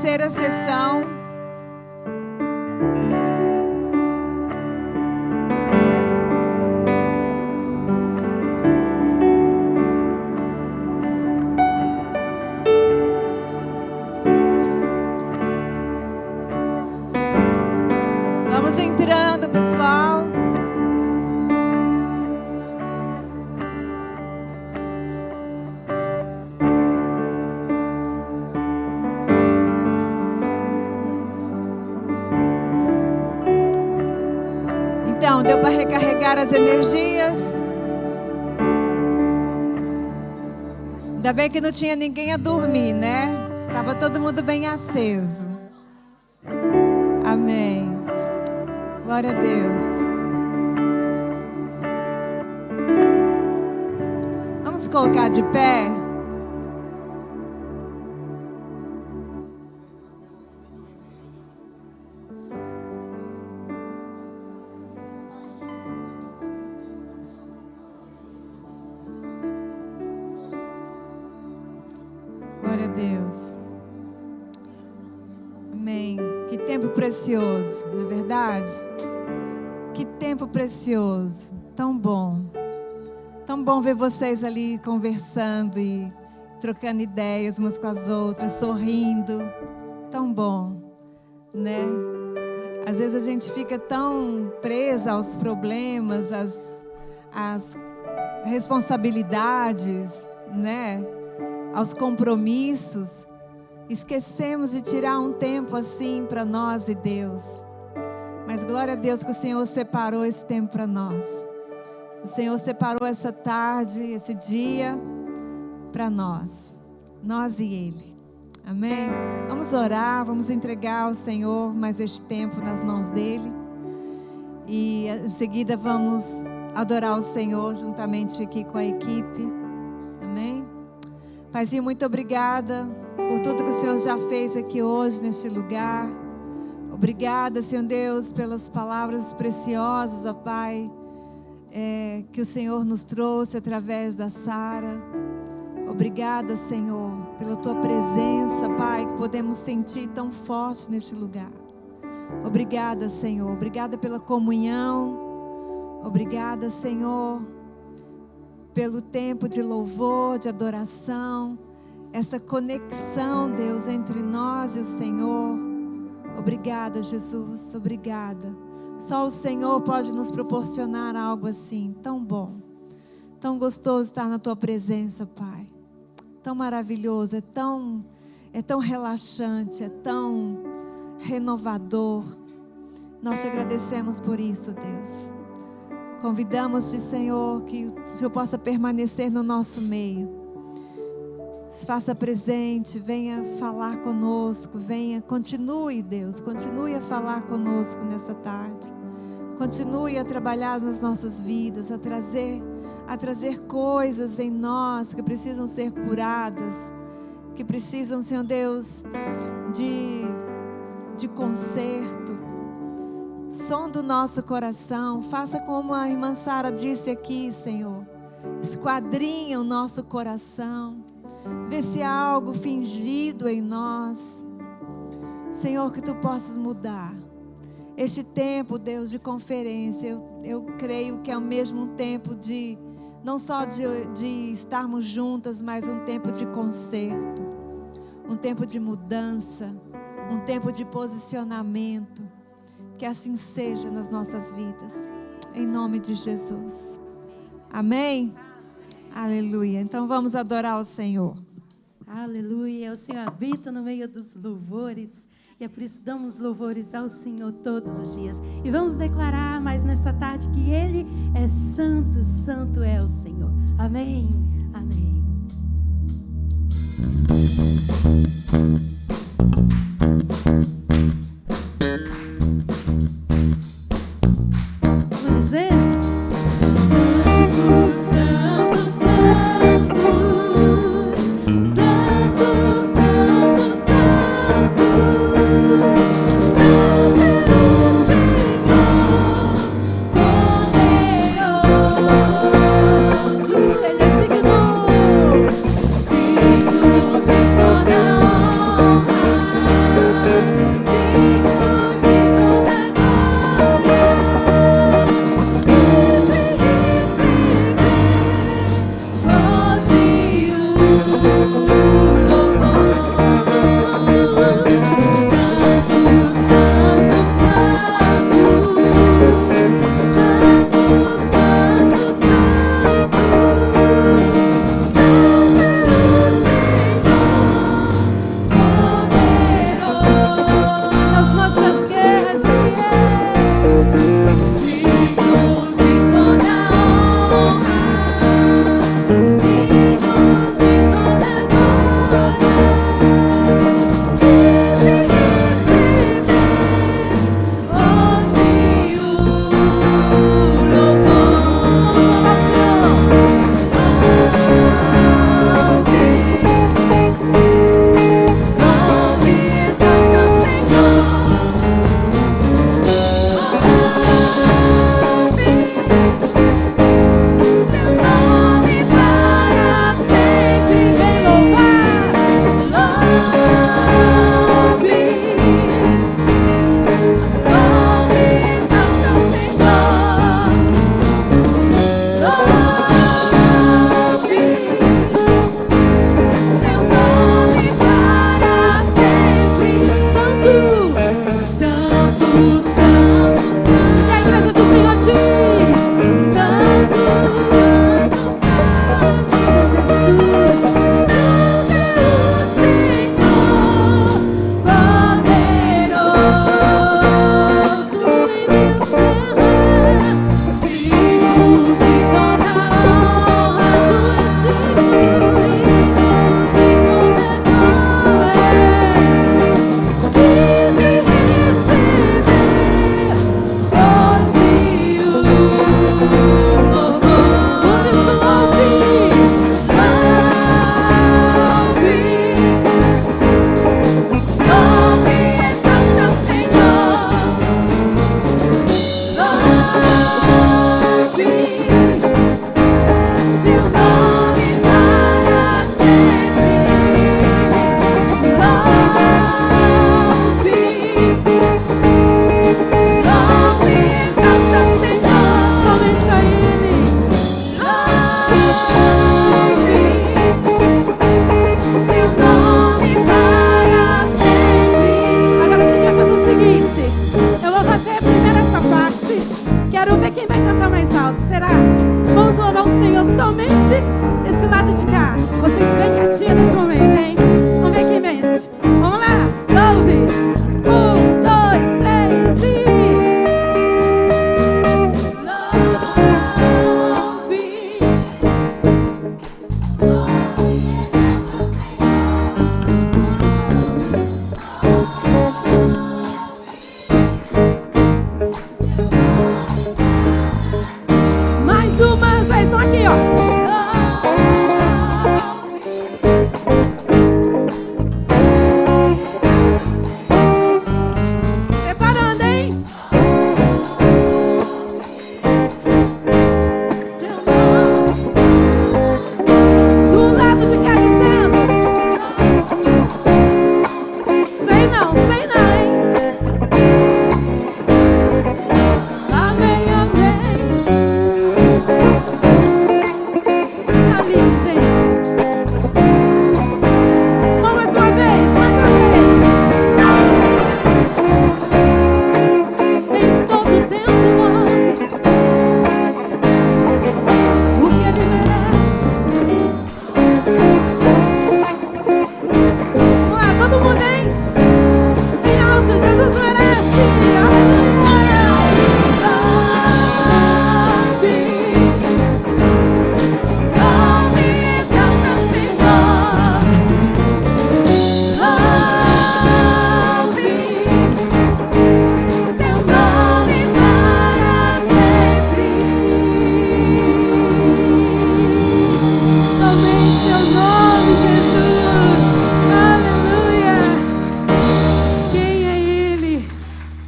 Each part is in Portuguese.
terceira sessão. Vamos entrando, pessoal. Então, deu para recarregar as energias? Ainda bem que não tinha ninguém a dormir, né? Tava todo mundo bem aceso. Amém. Glória a Deus. Vamos colocar de pé. Glória a Deus. Amém. Que tempo precioso, não é verdade? Que tempo precioso. Tão bom. Tão bom ver vocês ali conversando e trocando ideias umas com as outras, sorrindo. Tão bom, né? Às vezes a gente fica tão presa aos problemas, às responsabilidades, né? Aos compromissos, esquecemos de tirar um tempo assim para nós e Deus. Mas glória a Deus que o Senhor separou esse tempo para nós. O Senhor separou essa tarde, esse dia para nós e Ele. Amém? Vamos orar, vamos entregar ao Senhor mais este tempo nas mãos dEle. E em seguida vamos adorar o Senhor juntamente aqui com a equipe. Amém? Paizinho, muito obrigada por tudo que o Senhor já fez aqui hoje, neste lugar. Obrigada, Senhor Deus, pelas palavras preciosas, ó Pai, que o Senhor nos trouxe através da Sara. Obrigada, Senhor, pela Tua presença, Pai, que podemos sentir tão forte neste lugar. Obrigada, Senhor. Obrigada pela comunhão. Obrigada, Senhor, pelo tempo de louvor, de adoração, essa conexão, Deus, entre nós e o Senhor. Obrigada, Jesus, obrigada. Só o Senhor pode nos proporcionar algo assim, tão bom, tão gostoso estar na Tua presença, Pai. Tão maravilhoso, é tão relaxante, é tão renovador. Nós te agradecemos por isso, Deus. Convidamos-te, Senhor, que o Senhor possa permanecer no nosso meio. Se faça presente, venha falar conosco, continue, Deus, continue a falar conosco nessa tarde. Continue a trabalhar nas nossas vidas, a trazer coisas em nós que precisam ser curadas, que precisam, Senhor Deus, de conserto. Sonda o nosso coração, faça como a irmã Sara disse aqui, Senhor. Esquadrinha o nosso coração, vê se há algo fingido em nós. Senhor, que Tu possas mudar. Este tempo, Deus, de conferência, eu creio que é o mesmo tempo não só de estarmos juntas, mas um tempo de conserto, um tempo de mudança, um tempo de posicionamento. Que assim seja nas nossas vidas, em nome de Jesus. Amém? Aleluia. Então vamos adorar o Senhor. Aleluia. O Senhor habita no meio dos louvores. E é por isso damos louvores ao Senhor todos os dias. E vamos declarar mais nessa tarde que Ele é santo, santo é o Senhor. Amém. Amém. Vamos dizer? Ele é digno de toda honra. alto, será? Vamos louvar o Senhor somente esse lado de cá. Vocês bem quietinhos nesse momento, hein? Vamos ver quem vence. Vamos lá, louve. 1, 2, 3 e... Mais uma vez, não aqui, ó. Preparando, hein? Seu nome. Do lado de cá dizendo. Sei não, hein? Amém, amém. Tá lindo, gente. Vamos mais uma vez, mais uma vez. Em todo tempo louve o que ele merece. Vamos lá, todo mundo, hein? Em alto, Jesus merece. Aleluia. Louve, exalta o Senhor. Louve seu nome para sempre. Somente o nome de Jesus. Aleluia. Quem é Ele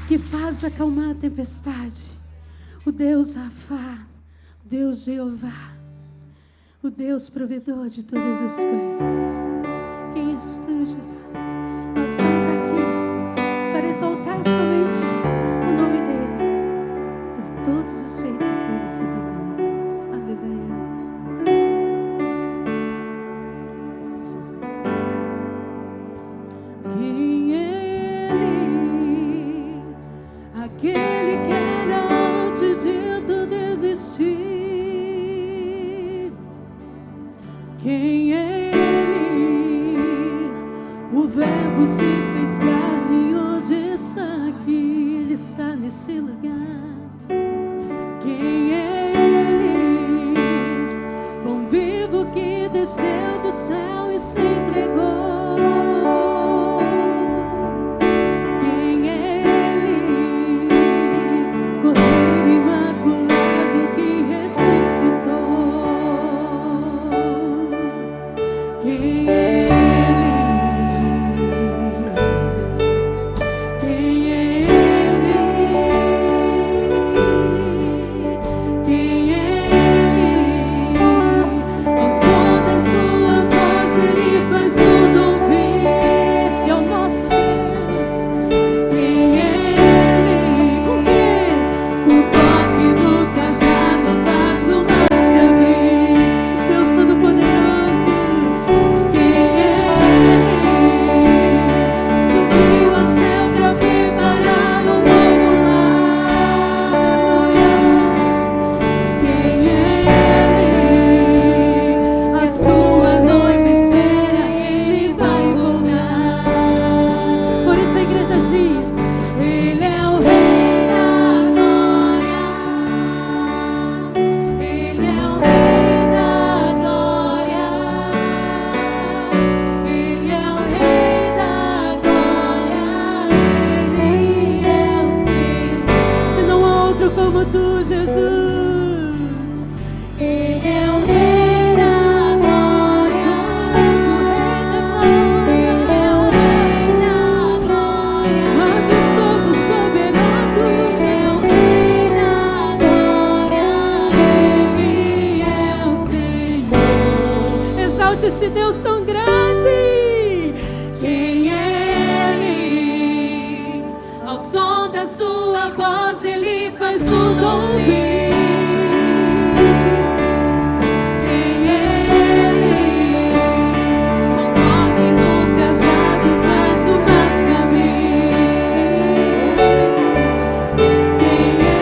que faz acalmar a tempestade? O Deus Rafá, o Deus Jeová, o Deus provedor de todas as coisas. Quem és tu, Jesus? Nós estamos aqui para exaltar somente o nome dEle, por todos os feitos dEle sobre nós. Aleluia. Jesus. Quem é Ele? Aquele que era antes de tu desistir. Quem é Ele? O Verbo se fez carne e hoje está aqui. Ele está neste lugar. Quem é Ele? Pão vivo que desceu do céu e se entregou. Quem é Ele? Cordeiro imaculado que ressuscitou. Quem é Ele? Quem é Ele? Quem é Ele? Ao som da sua voz Ele faz tudo ouvir. Este é o nosso Deus. Quem é Ele? O quê? O toque do cajado faz o mar se abrir. Deus Todo-Poderoso. Quem é Ele? Subiu ao céu para preparar um novo lar. Quem é Ele? A sua noiva espera, Ele vai voltar. Por isso a igreja diz: Ele é o Rei da glória. Ele é o Rei da glória. Ele é o Rei da glória. Ele é o Senhor. E não há outro como tu, Jesus. Ele é o Rei da glória. Ele é o Rei da glória. Majestoso, soberano. Ele é o Rei da glória. Ele é o Senhor. Exalte este Deus tão grande. Quem é Ele? Ao som da sua voz Ele faz tudo ouvir. Quem é Ele? O toque do cajado faz o mar se abrir. Quem é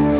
Ele?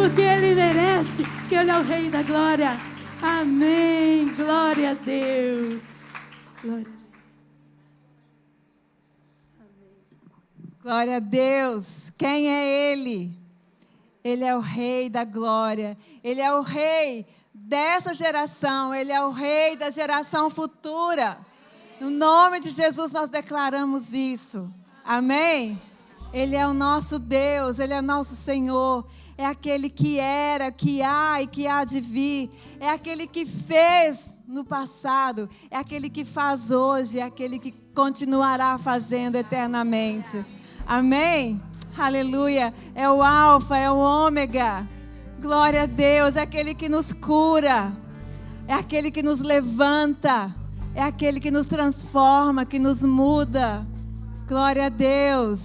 porque Ele merece, porque Ele é o Rei da glória. Amém. Glória a Deus. Glória a Deus. Glória a Deus. Quem é Ele? Ele é o Rei da glória. Ele é o Rei dessa geração. Ele é o Rei da geração futura. No nome de Jesus nós declaramos isso. Amém? Ele é o nosso Deus. Ele é nosso Senhor. É aquele que era, que há e que há de vir. É aquele que fez no passado. É aquele que faz hoje. É aquele que continuará fazendo eternamente. Amém? Aleluia. É o Alfa, é o Ômega. Glória a Deus. É aquele que nos cura. É aquele que nos levanta. É aquele que nos transforma, que nos muda. Glória a Deus.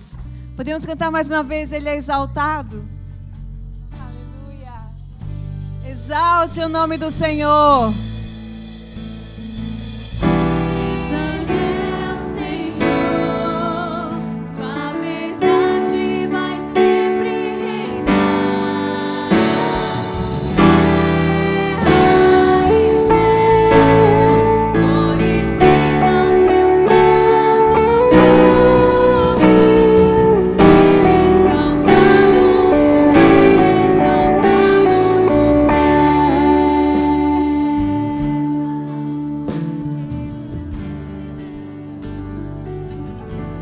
Podemos cantar mais uma vez, Ele é exaltado? Aleluia. Exalte o nome do Senhor.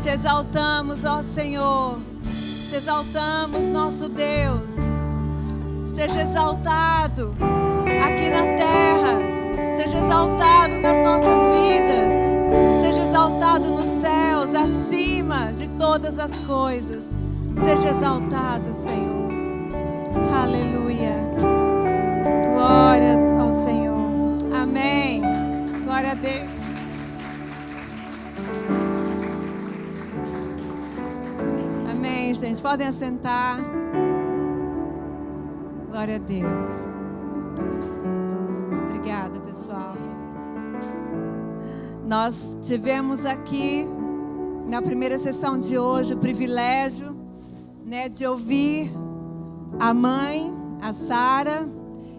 Te exaltamos, ó Senhor. Te exaltamos, nosso Deus. Seja exaltado aqui na terra. Seja exaltado nas nossas vidas. Seja exaltado nos céus, acima de todas as coisas. Seja exaltado, Senhor. Aleluia. Glória ao Senhor. Amém. Glória a Deus. Amém, gente. Podem assentar. Glória a Deus. Obrigada, pessoal. Nós tivemos aqui, na primeira sessão de hoje, o privilégio, de ouvir a mãe, a Sara.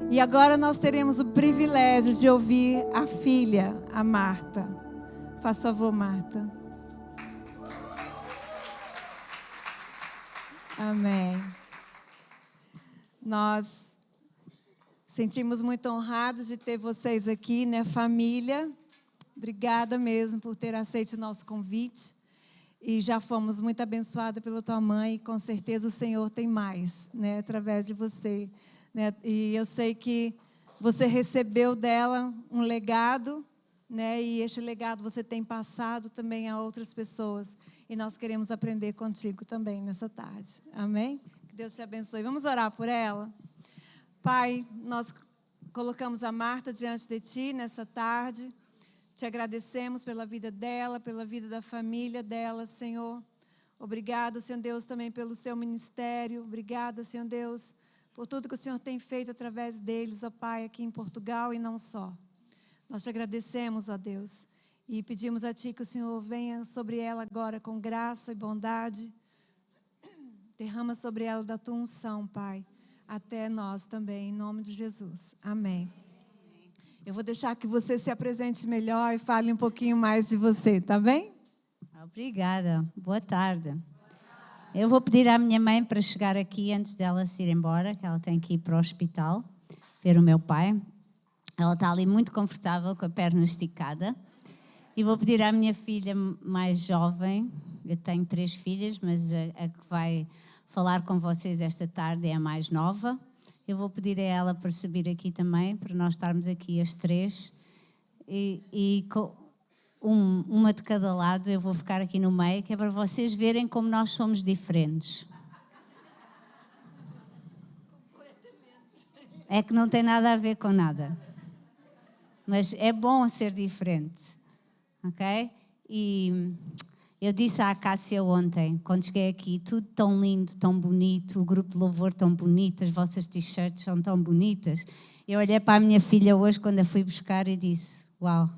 E agora nós teremos o privilégio de ouvir a filha, a Marta. Faz favor, Marta. Amém. Nós sentimos muito honrados de ter vocês aqui, família. Obrigada mesmo por ter aceito o nosso convite. E já fomos muito abençoadas pela tua mãe. E com certeza o Senhor tem mais, através de você. E eu sei que você recebeu dela um legado, e este legado você tem passado também a outras pessoas. E nós queremos aprender contigo também nessa tarde. Amém? Que Deus te abençoe. Vamos orar por ela? Pai, nós colocamos a Marta diante de Ti nessa tarde. Te agradecemos pela vida dela, pela vida da família dela, Senhor. Obrigada, Senhor Deus, também pelo seu ministério. Obrigada, Senhor Deus, por tudo que o Senhor tem feito através deles, ó Pai, aqui em Portugal e não só. Nós te agradecemos, ó Deus. E pedimos a Ti que o Senhor venha sobre ela agora com graça e bondade. Derrama sobre ela da Tua unção, Pai, até nós também, em nome de Jesus. Amém. Eu vou deixar que você se apresente melhor e fale um pouquinho mais de você, tá bem? Obrigada. Boa tarde. Eu vou pedir à minha mãe para chegar aqui antes dela se ir embora, que ela tem que ir para o hospital ver o meu pai. Ela está ali muito confortável, com a perna esticada. E vou pedir à minha filha mais jovem, eu tenho 3 filhas, mas a que vai falar com vocês esta tarde é a mais nova. Eu vou pedir a ela para subir aqui também, para nós estarmos aqui as 3. E com uma de cada lado, eu vou ficar aqui no meio, que é para vocês verem como nós somos diferentes. É que não tem nada a ver com nada. Mas é bom ser diferente. Ok? E eu disse à Cássia ontem, quando cheguei aqui, tudo tão lindo, tão bonito, o grupo de louvor tão bonito, as vossas t-shirts são tão bonitas. Eu olhei para a minha filha hoje, quando a fui buscar, e disse, uau.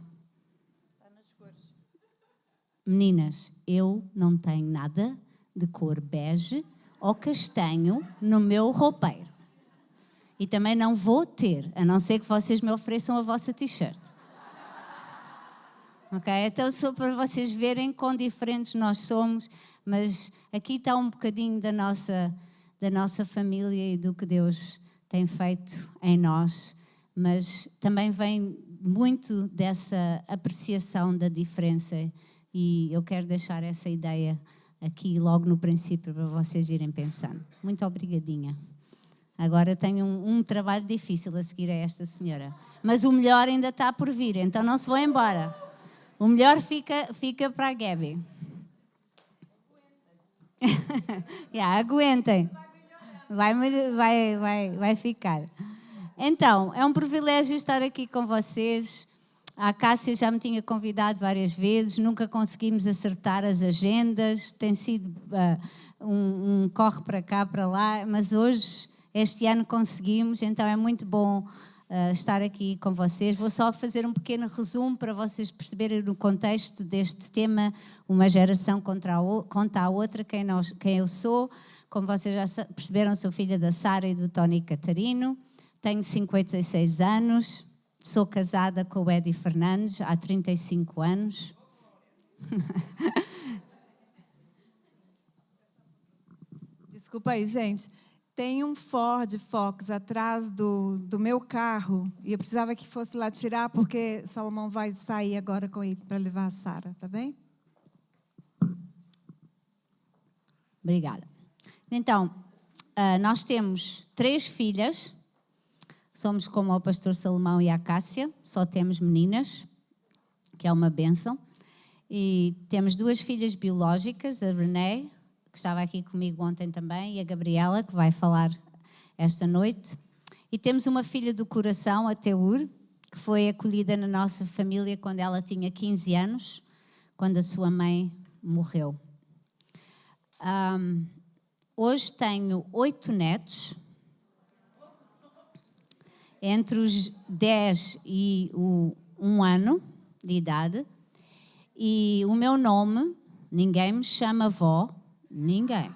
Meninas, eu não tenho nada de cor bege ou castanho no meu roupeiro. E também não vou ter, a não ser que vocês me ofereçam a vossa t-shirt. Ok? Então, só para vocês verem quão diferentes nós somos, mas aqui está um bocadinho da nossa família e do que Deus tem feito em nós, mas também vem muito dessa apreciação da diferença, e eu quero deixar essa ideia aqui logo no princípio para vocês irem pensando. Muito obrigadinha. Agora eu tenho um trabalho difícil a seguir a esta senhora, mas o melhor ainda está por vir, então não se vão embora. O melhor fica para a Gabi. Aguentem. Vai ficar. Então, é um privilégio estar aqui com vocês. A Cássia já me tinha convidado várias vezes, nunca conseguimos acertar as agendas, tem sido um corre para cá, para lá, mas hoje, este ano conseguimos, então é muito bom estar aqui com vocês. Vou só fazer um pequeno resumo para vocês perceberem no contexto deste tema, uma geração contra a outra, quem eu sou. Como vocês já perceberam, sou filha da Sara e do Tony Catarino, tenho 56 anos, sou casada com o Eddie Fernandes há 35 anos. Desculpa aí, gente. Tem um Ford Focus atrás do meu carro e eu precisava que fosse lá tirar porque Salomão vai sair agora com ele para levar a Sara, tá bem? Obrigada. Então, nós temos 3 filhas, somos como o pastor Salomão e a Cássia, só temos meninas, que é uma bênção, e temos 2 filhas biológicas, a Renée, que estava aqui comigo ontem também, e a Gabriela, que vai falar esta noite. E temos uma filha do coração, a Teur, que foi acolhida na nossa família quando ela tinha 15 anos, quando a sua mãe morreu. Hoje tenho 8 netos, entre os 10 e o 1 ano de idade, e o meu nome, ninguém me chama avó, ninguém.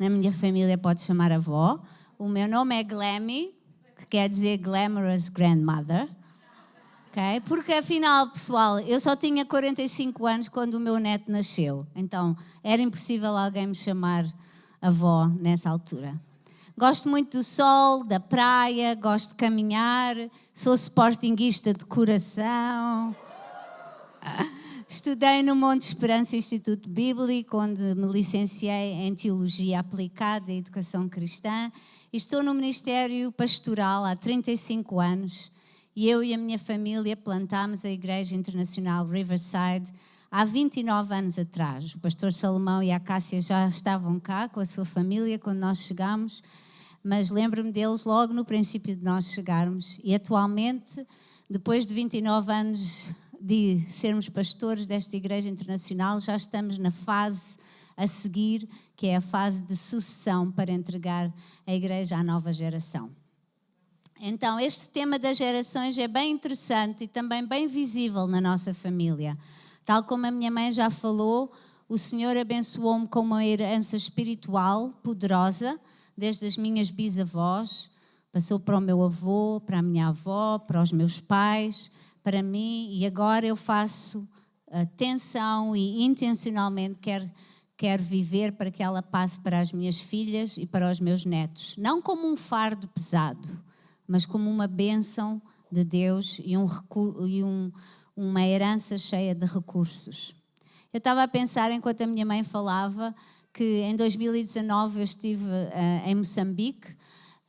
Na minha família pode chamar avó. O meu nome é Glammy, que quer dizer Glamorous Grandmother. Okay? Porque afinal, pessoal, eu só tinha 45 anos quando o meu neto nasceu. Então, era impossível alguém me chamar avó nessa altura. Gosto muito do sol, da praia, gosto de caminhar, sou sportinguista de coração. Estudei no Monte Esperança Instituto Bíblico, onde me licenciei em Teologia Aplicada e Educação Cristã. Estou no Ministério Pastoral há 35 anos e eu e a minha família plantámos a Igreja Internacional Riverside há 29 anos atrás. O pastor Salomão e a Cássia já estavam cá com a sua família quando nós chegámos, mas lembro-me deles logo no princípio de nós chegarmos. E atualmente, depois de 29 anos de sermos pastores desta Igreja Internacional, já estamos na fase a seguir, que é a fase de sucessão para entregar a Igreja à nova geração. Então, este tema das gerações é bem interessante e também bem visível na nossa família. Tal como a minha mãe já falou, o Senhor abençoou-me com uma herança espiritual poderosa, desde as minhas bisavós, passou para o meu avô, para a minha avó, para os meus pais, para mim, e agora eu faço atenção e intencionalmente quero viver para que ela passe para as minhas filhas e para os meus netos. Não como um fardo pesado, mas como uma bênção de Deus e uma herança cheia de recursos. Eu estava a pensar, enquanto a minha mãe falava, que em 2019 eu estive em Moçambique,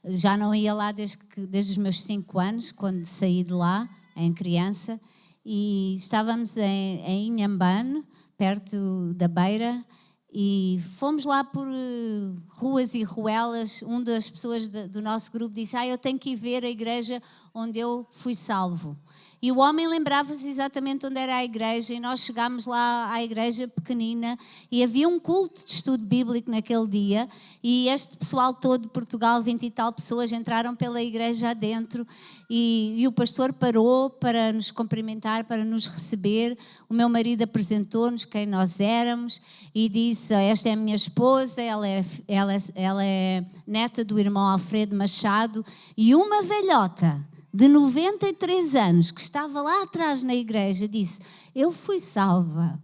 já não ia lá desde os meus 5 anos, quando saí de lá, em criança, e estávamos em Inhambane, perto da Beira, e fomos lá por ruas e ruelas. Uma das pessoas do nosso grupo disse: eu tenho que ir ver a igreja onde eu fui salvo. E o homem lembrava-se exatamente onde era a igreja, e nós chegámos lá à igreja pequenina e havia um culto de estudo bíblico naquele dia, e este pessoal todo de Portugal, 20 e tal pessoas, entraram pela igreja adentro, e o pastor parou para nos cumprimentar, para nos receber. O meu marido apresentou-nos quem nós éramos e disse: disse, esta é a minha esposa, ela é neta do irmão Alfredo Machado, e uma velhota de 93 anos que estava lá atrás na igreja disse, eu fui salva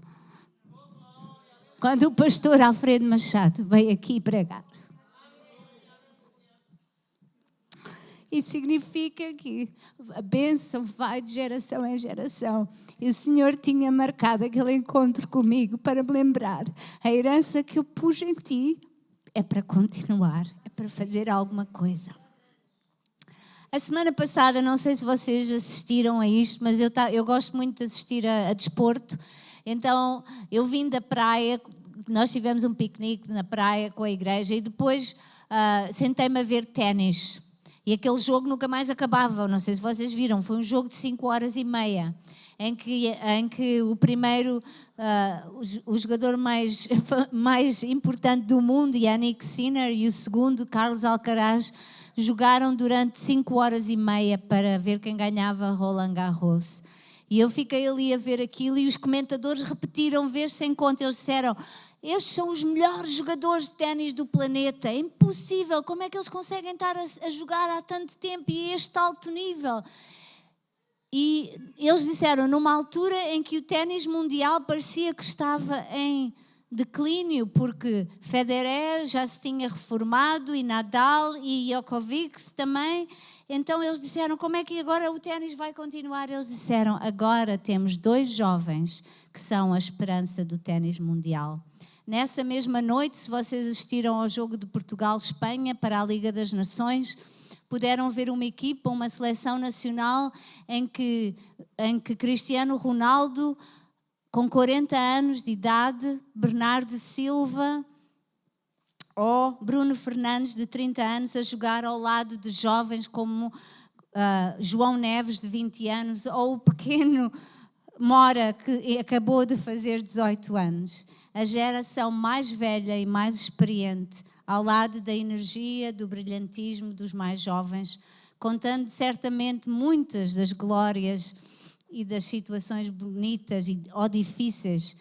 quando o pastor Alfredo Machado veio aqui pregar. Isso significa que a bênção vai de geração em geração. E o Senhor tinha marcado aquele encontro comigo para me lembrar. A herança que eu pus em ti é para continuar, é para fazer alguma coisa. A semana passada, não sei se vocês assistiram a isto, mas eu gosto muito de assistir a desporto. Então, eu vim da praia, nós tivemos um piquenique na praia com a igreja e depois sentei-me a ver ténis. E aquele jogo nunca mais acabava, não sei se vocês viram, foi um jogo de 5h30, em que o primeiro, o jogador mais importante do mundo, Yannick Sinner, e o segundo, Carlos Alcaraz, jogaram durante 5h30 para ver quem ganhava Roland Garros. E eu fiquei ali a ver aquilo e os comentadores repetiram vez sem conta, eles disseram... Estes são os melhores jogadores de ténis do planeta. É impossível. Como é que eles conseguem estar a jogar há tanto tempo e a este alto nível? E eles disseram, numa altura em que o ténis mundial parecia que estava em declínio, porque Federer já se tinha reformado, e Nadal e Djokovic também. Então eles disseram, como é que agora o ténis vai continuar? Eles disseram, agora temos 2 jovens que são a esperança do ténis mundial. Nessa mesma noite, se vocês assistiram ao jogo de Portugal-Espanha para a Liga das Nações, puderam ver uma equipa, uma seleção nacional em que Cristiano Ronaldo, com 40 anos de idade, Bernardo Silva ou Bruno Fernandes, de 30 anos, a jogar ao lado de jovens como João Neves, de 20 anos, ou o pequeno Mora, que acabou de fazer 18 anos. A geração mais velha e mais experiente, ao lado da energia, do brilhantismo dos mais jovens, contando certamente muitas das glórias e das situações bonitas ou difíceis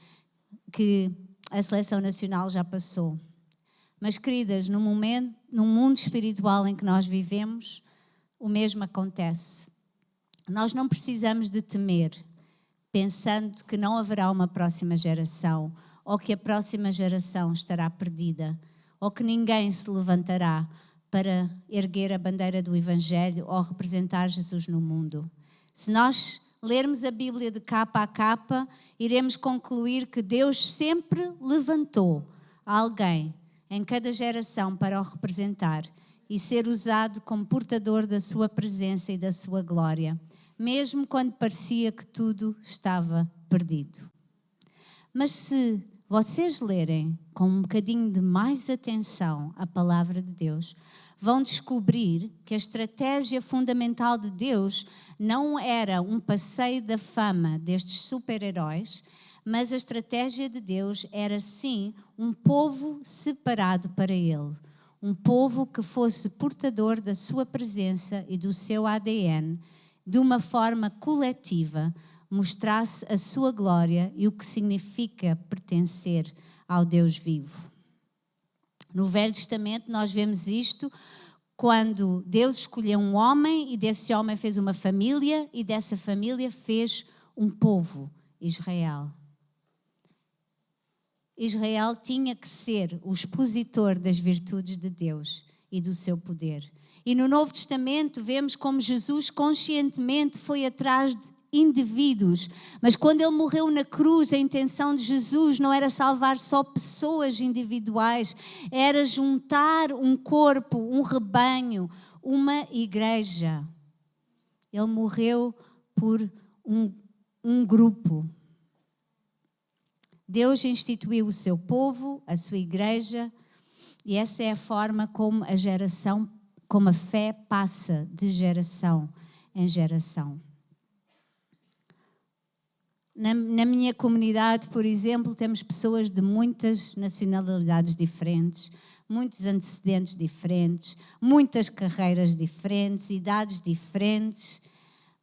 que a seleção nacional já passou. Mas, queridas, no mundo espiritual em que nós vivemos, o mesmo acontece. Nós não precisamos de temer, pensando que não haverá uma próxima geração, ou que a próxima geração estará perdida, ou que ninguém se levantará para erguer a bandeira do Evangelho ou representar Jesus no mundo. Se nós lermos a Bíblia de capa a capa, iremos concluir que Deus sempre levantou alguém em cada geração para o representar e ser usado como portador da sua presença e da sua glória, mesmo quando parecia que tudo estava perdido. Mas se vocês lerem com um bocadinho de mais atenção a palavra de Deus, vão descobrir que a estratégia fundamental de Deus não era um passeio da fama destes super-heróis, mas a estratégia de Deus era sim um povo separado para Ele, um povo que fosse portador da sua presença e do seu ADN, de uma forma coletiva, mostrasse a sua glória e o que significa pertencer ao Deus vivo. No Velho Testamento nós vemos isto quando Deus escolheu um homem e desse homem fez uma família e dessa família fez um povo, Israel. Israel tinha que ser o expositor das virtudes de Deus e do seu poder. E no Novo Testamento vemos como Jesus conscientemente foi atrás de indivíduos, mas quando ele morreu na cruz, a intenção de Jesus não era salvar só pessoas individuais, era juntar um corpo, um rebanho, uma igreja. Ele morreu por um grupo. Deus instituiu o seu povo, a sua igreja, e essa é a forma como a fé passa de geração em geração. Na minha comunidade, por exemplo, temos pessoas de muitas nacionalidades diferentes, muitos antecedentes diferentes, muitas carreiras diferentes, idades diferentes,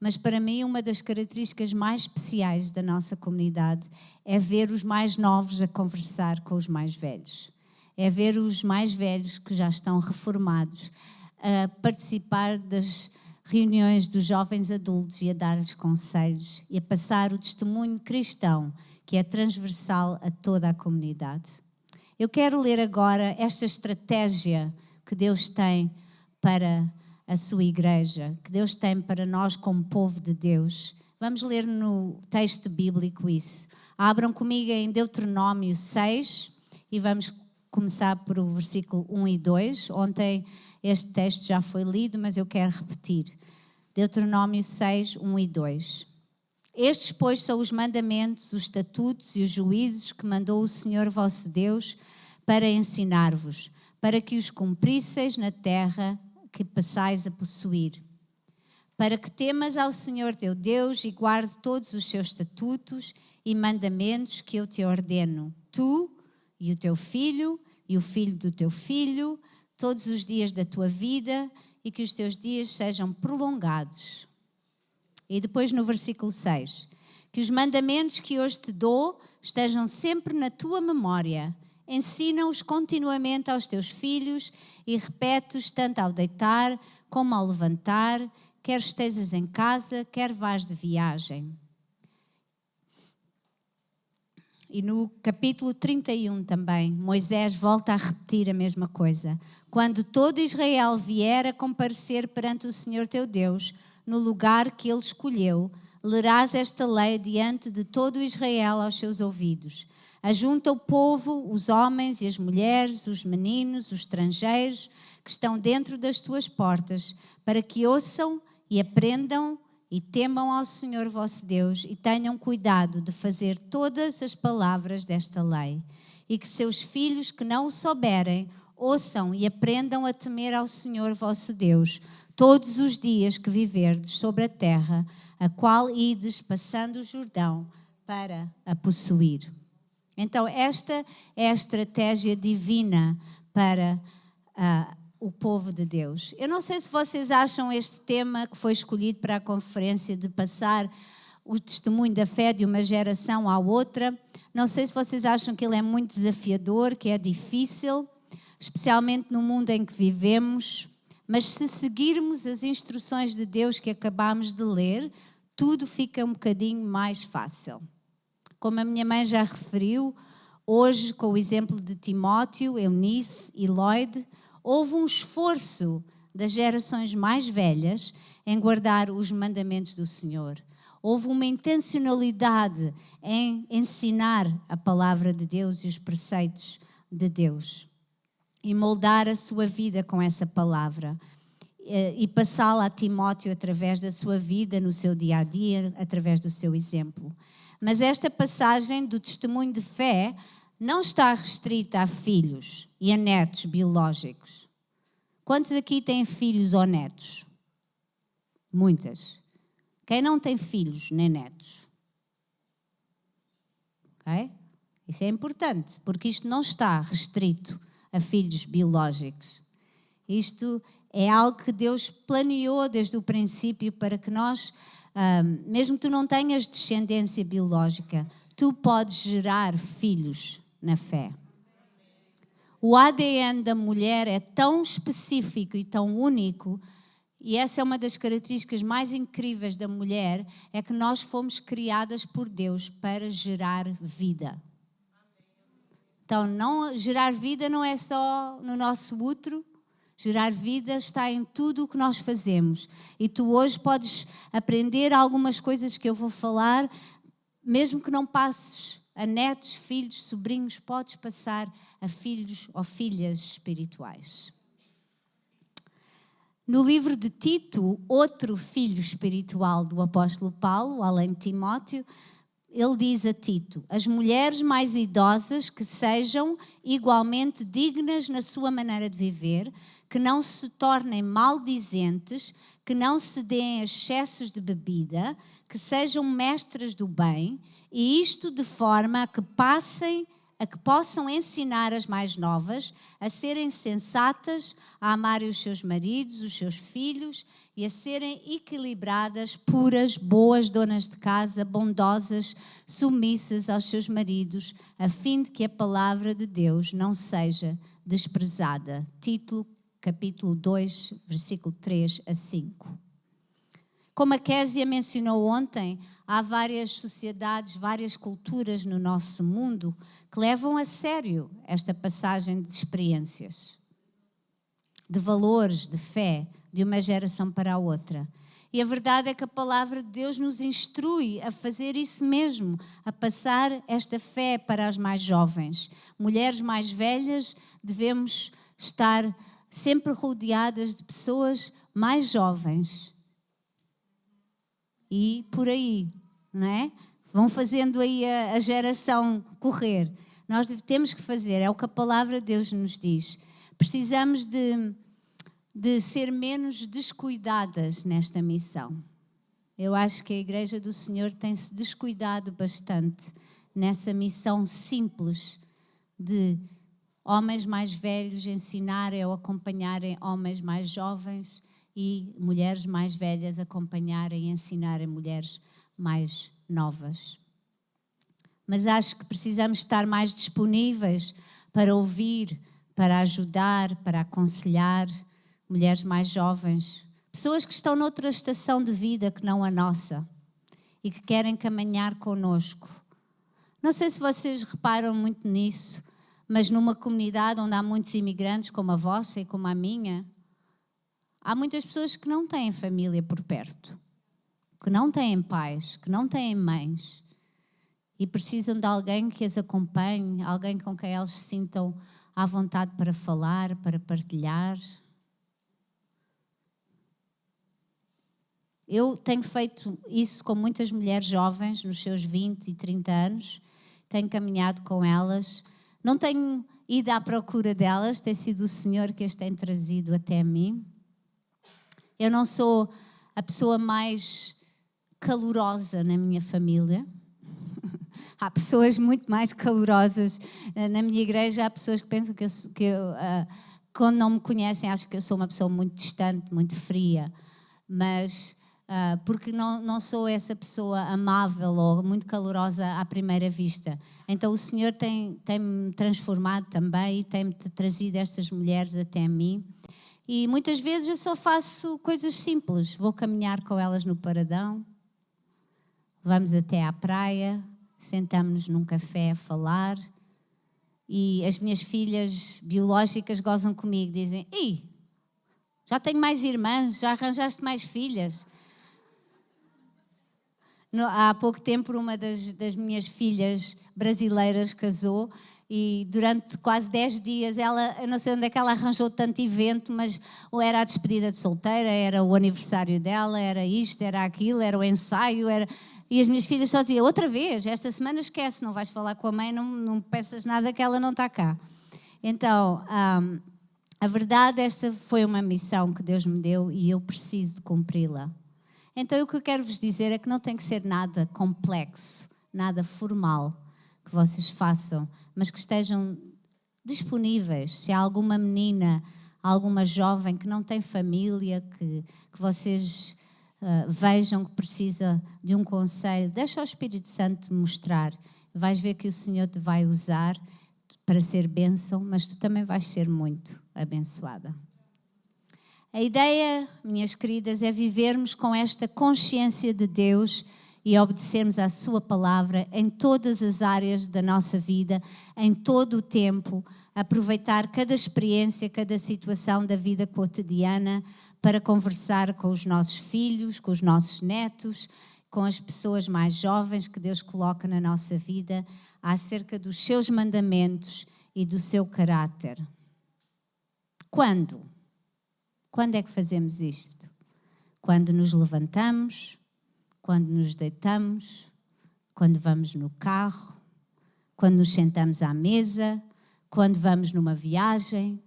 mas para mim uma das características mais especiais da nossa comunidade é ver os mais novos a conversar com os mais velhos. É ver os mais velhos que já estão reformados a participar das reuniões dos jovens adultos e a dar-lhes conselhos e a passar o testemunho cristão que é transversal a toda a comunidade. Eu quero ler agora esta estratégia que Deus tem para a sua igreja, que Deus tem para nós como povo de Deus. Vamos ler no texto bíblico isso. Abram comigo em Deuteronômio 6 e vamos começar por o versículo 1 e 2. Ontem este texto já foi lido, mas eu quero repetir. Deuteronômio 6, 1 e 2. Estes, pois, são os mandamentos, os estatutos e os juízos que mandou o Senhor vosso Deus para ensinar-vos, para que os cumprisseis na terra que passais a possuir. Para que temas ao Senhor teu Deus e guarde todos os seus estatutos e mandamentos que eu te ordeno, tu e o teu filho e o filho do teu filho, todos os dias da tua vida, e que os teus dias sejam prolongados. E depois no versículo 6, que os mandamentos que hoje te dou estejam sempre na tua memória. Ensina-os continuamente aos teus filhos e repete-os tanto ao deitar como ao levantar, quer estejas em casa, quer vás de viagem. E no capítulo 31 também, Moisés volta a repetir a mesma coisa. Quando todo Israel vier a comparecer perante o Senhor teu Deus, no lugar que ele escolheu, lerás esta lei diante de todo Israel aos seus ouvidos. Ajunta o povo, os homens e as mulheres, os meninos, os estrangeiros que estão dentro das tuas portas, para que ouçam e aprendam e temam ao Senhor vosso Deus e tenham cuidado de fazer todas as palavras desta lei. E que seus filhos que não o souberem, ouçam e aprendam a temer ao Senhor vosso Deus todos os dias que viverdes sobre a terra, a qual ides passando o Jordão para a possuir. Então, esta é a estratégia divina para o povo de Deus. Eu não sei se vocês acham este tema que foi escolhido para a conferência de passar o testemunho da fé de uma geração à outra. Não sei se vocês acham que ele é muito desafiador, que é difícil, especialmente no mundo em que vivemos. Mas se seguirmos as instruções de Deus que acabamos de ler, tudo fica um bocadinho mais fácil. Como a minha mãe já referiu, hoje, com o exemplo de Timóteo, Eunice e Lloyd, houve um esforço das gerações mais velhas em guardar os mandamentos do Senhor. Houve uma intencionalidade em ensinar a palavra de Deus e os preceitos de Deus e moldar a sua vida com essa palavra e passá-la a Timóteo através da sua vida, no seu dia-a-dia, através do seu exemplo. Mas esta passagem do testemunho de fé não está restrita a filhos e a netos biológicos. Quantos aqui têm filhos ou netos? Muitas. Quem não tem filhos nem netos? Ok? Isso é importante, porque isto não está restrito a filhos biológicos. Isto é algo que Deus planeou desde o princípio para que nós, mesmo que tu não tenhas descendência biológica, tu podes gerar filhos na fé. O ADN da mulher é tão específico e tão único, e essa é uma das características mais incríveis da mulher, é que nós fomos criadas por Deus para gerar vida. Então, gerar vida não é só no nosso útero, gerar vida está em tudo o que nós fazemos. E tu hoje podes aprender algumas coisas que eu vou falar, mesmo que não passes a netos, filhos, sobrinhos, podes passar a filhos ou filhas espirituais. No livro de Tito, outro filho espiritual do apóstolo Paulo, além de Timóteo, ele diz a Tito: as mulheres mais idosas que sejam igualmente dignas na sua maneira de viver, que não se tornem maldizentes, que não se deem a excessos de bebida, que sejam mestras do bem, e isto de forma a que passem a que possam ensinar as mais novas a serem sensatas, a amarem os seus maridos, os seus filhos e a serem equilibradas, puras, boas donas de casa, bondosas, submissas aos seus maridos, a fim de que a palavra de Deus não seja desprezada. Título, capítulo 2, versículo 3 a 5. Como a Késia mencionou ontem, há várias sociedades, várias culturas no nosso mundo que levam a sério esta passagem de experiências, de valores, de fé, de uma geração para a outra. E a verdade é que a palavra de Deus nos instrui a fazer isso mesmo, a passar esta fé para as mais jovens. Mulheres mais velhas devemos estar sempre rodeadas de pessoas mais jovens. E por aí, não é? Vão fazendo aí a geração correr. Nós temos que fazer, é o que a palavra de Deus nos diz. Precisamos de ser menos descuidadas nesta missão. Eu acho que a Igreja do Senhor tem-se descuidado bastante nessa missão simples de homens mais velhos ensinarem ou acompanharem homens mais jovens e mulheres mais velhas acompanharem e ensinarem mulheres mais novas. Mas acho que precisamos estar mais disponíveis para ouvir, para ajudar, para aconselhar mulheres mais jovens, pessoas que estão noutra estação de vida que não a nossa e que querem caminhar connosco. Não sei se vocês reparam muito nisso, mas numa comunidade onde há muitos imigrantes, como a vossa e como a minha, há muitas pessoas que não têm família por perto, que não têm pais, que não têm mães e precisam de alguém que as acompanhe, alguém com quem elas se sintam à vontade para falar, para partilhar. Eu tenho feito isso com muitas mulheres jovens, nos seus 20 e 30 anos, tenho caminhado com elas, não tenho ido à procura delas, tem sido o Senhor que as tem trazido até mim. Eu não sou a pessoa mais calorosa na minha família. Há pessoas muito mais calorosas na minha igreja, há pessoas que pensam quando não me conhecem, acham que eu sou uma pessoa muito distante, muito fria, mas porque não sou essa pessoa amável ou muito calorosa à primeira vista. Então o Senhor tem-me transformado também e tem-me trazido estas mulheres até mim. E muitas vezes eu só faço coisas simples. Vou caminhar com elas no paradão, vamos até à praia, sentamos-nos num café a falar e as minhas filhas biológicas gozam comigo, dizem: "Ih, já tenho mais irmãs, já arranjaste mais filhas." Há pouco tempo uma das minhas filhas brasileiras casou e durante quase 10 dias eu não sei onde é que ela arranjou tanto evento, mas ou era a despedida de solteira, era o aniversário dela, era isto, era aquilo, era o ensaio, e as minhas filhas só diziam: "Outra vez, esta semana esquece, não vais falar com a mãe, não peças nada que ela não está cá." Então, a verdade, esta foi uma missão que Deus me deu e eu preciso de cumpri-la. Então, o que eu quero vos dizer é que não tem que ser nada complexo, nada formal que vocês façam, mas que estejam disponíveis. Se há alguma menina, alguma jovem que não tem família, que vocês vejam que precisa de um conselho, deixa o Espírito Santo te mostrar. Vais ver que o Senhor te vai usar para ser bênção, mas tu também vais ser muito abençoada. A ideia, minhas queridas, é vivermos com esta consciência de Deus e obedecermos à sua palavra em todas as áreas da nossa vida, em todo o tempo, aproveitar cada experiência, cada situação da vida cotidiana para conversar com os nossos filhos, com os nossos netos, com as pessoas mais jovens que Deus coloca na nossa vida, acerca dos seus mandamentos e do seu caráter. Quando? Quando é que fazemos isto? Quando nos levantamos, quando nos deitamos, quando vamos no carro, quando nos sentamos à mesa, quando vamos numa viagem,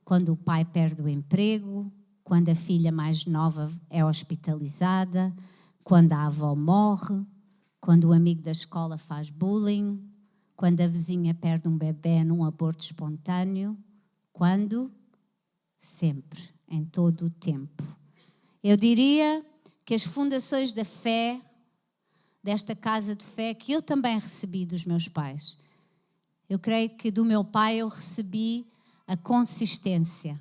quando o pai perde o emprego, quando a filha mais nova é hospitalizada, quando a avó morre, quando o amigo da escola faz bullying, quando a vizinha perde um bebê num aborto espontâneo. Quando? Sempre, em todo o tempo. Eu diria que as fundações da fé, desta casa de fé, que eu também recebi dos meus pais, eu creio que do meu pai eu recebi a consistência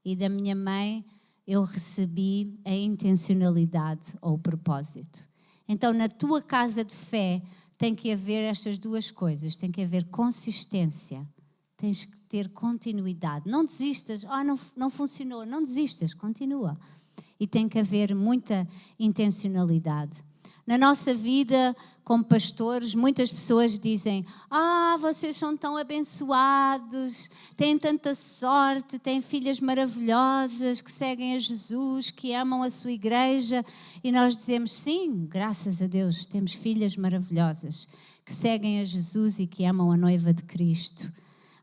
e da minha mãe eu recebi a intencionalidade ou o propósito. Então, na tua casa de fé tem que haver estas duas coisas, tem que haver consistência, tens que ter continuidade. Não desistas, não funcionou, não desistas, continua. E tem que haver muita intencionalidade. Na nossa vida, como pastores, muitas pessoas dizem: vocês são tão abençoados, têm tanta sorte, têm filhas maravilhosas que seguem a Jesus, que amam a sua igreja. E nós dizemos: sim, graças a Deus, temos filhas maravilhosas que seguem a Jesus e que amam a noiva de Cristo.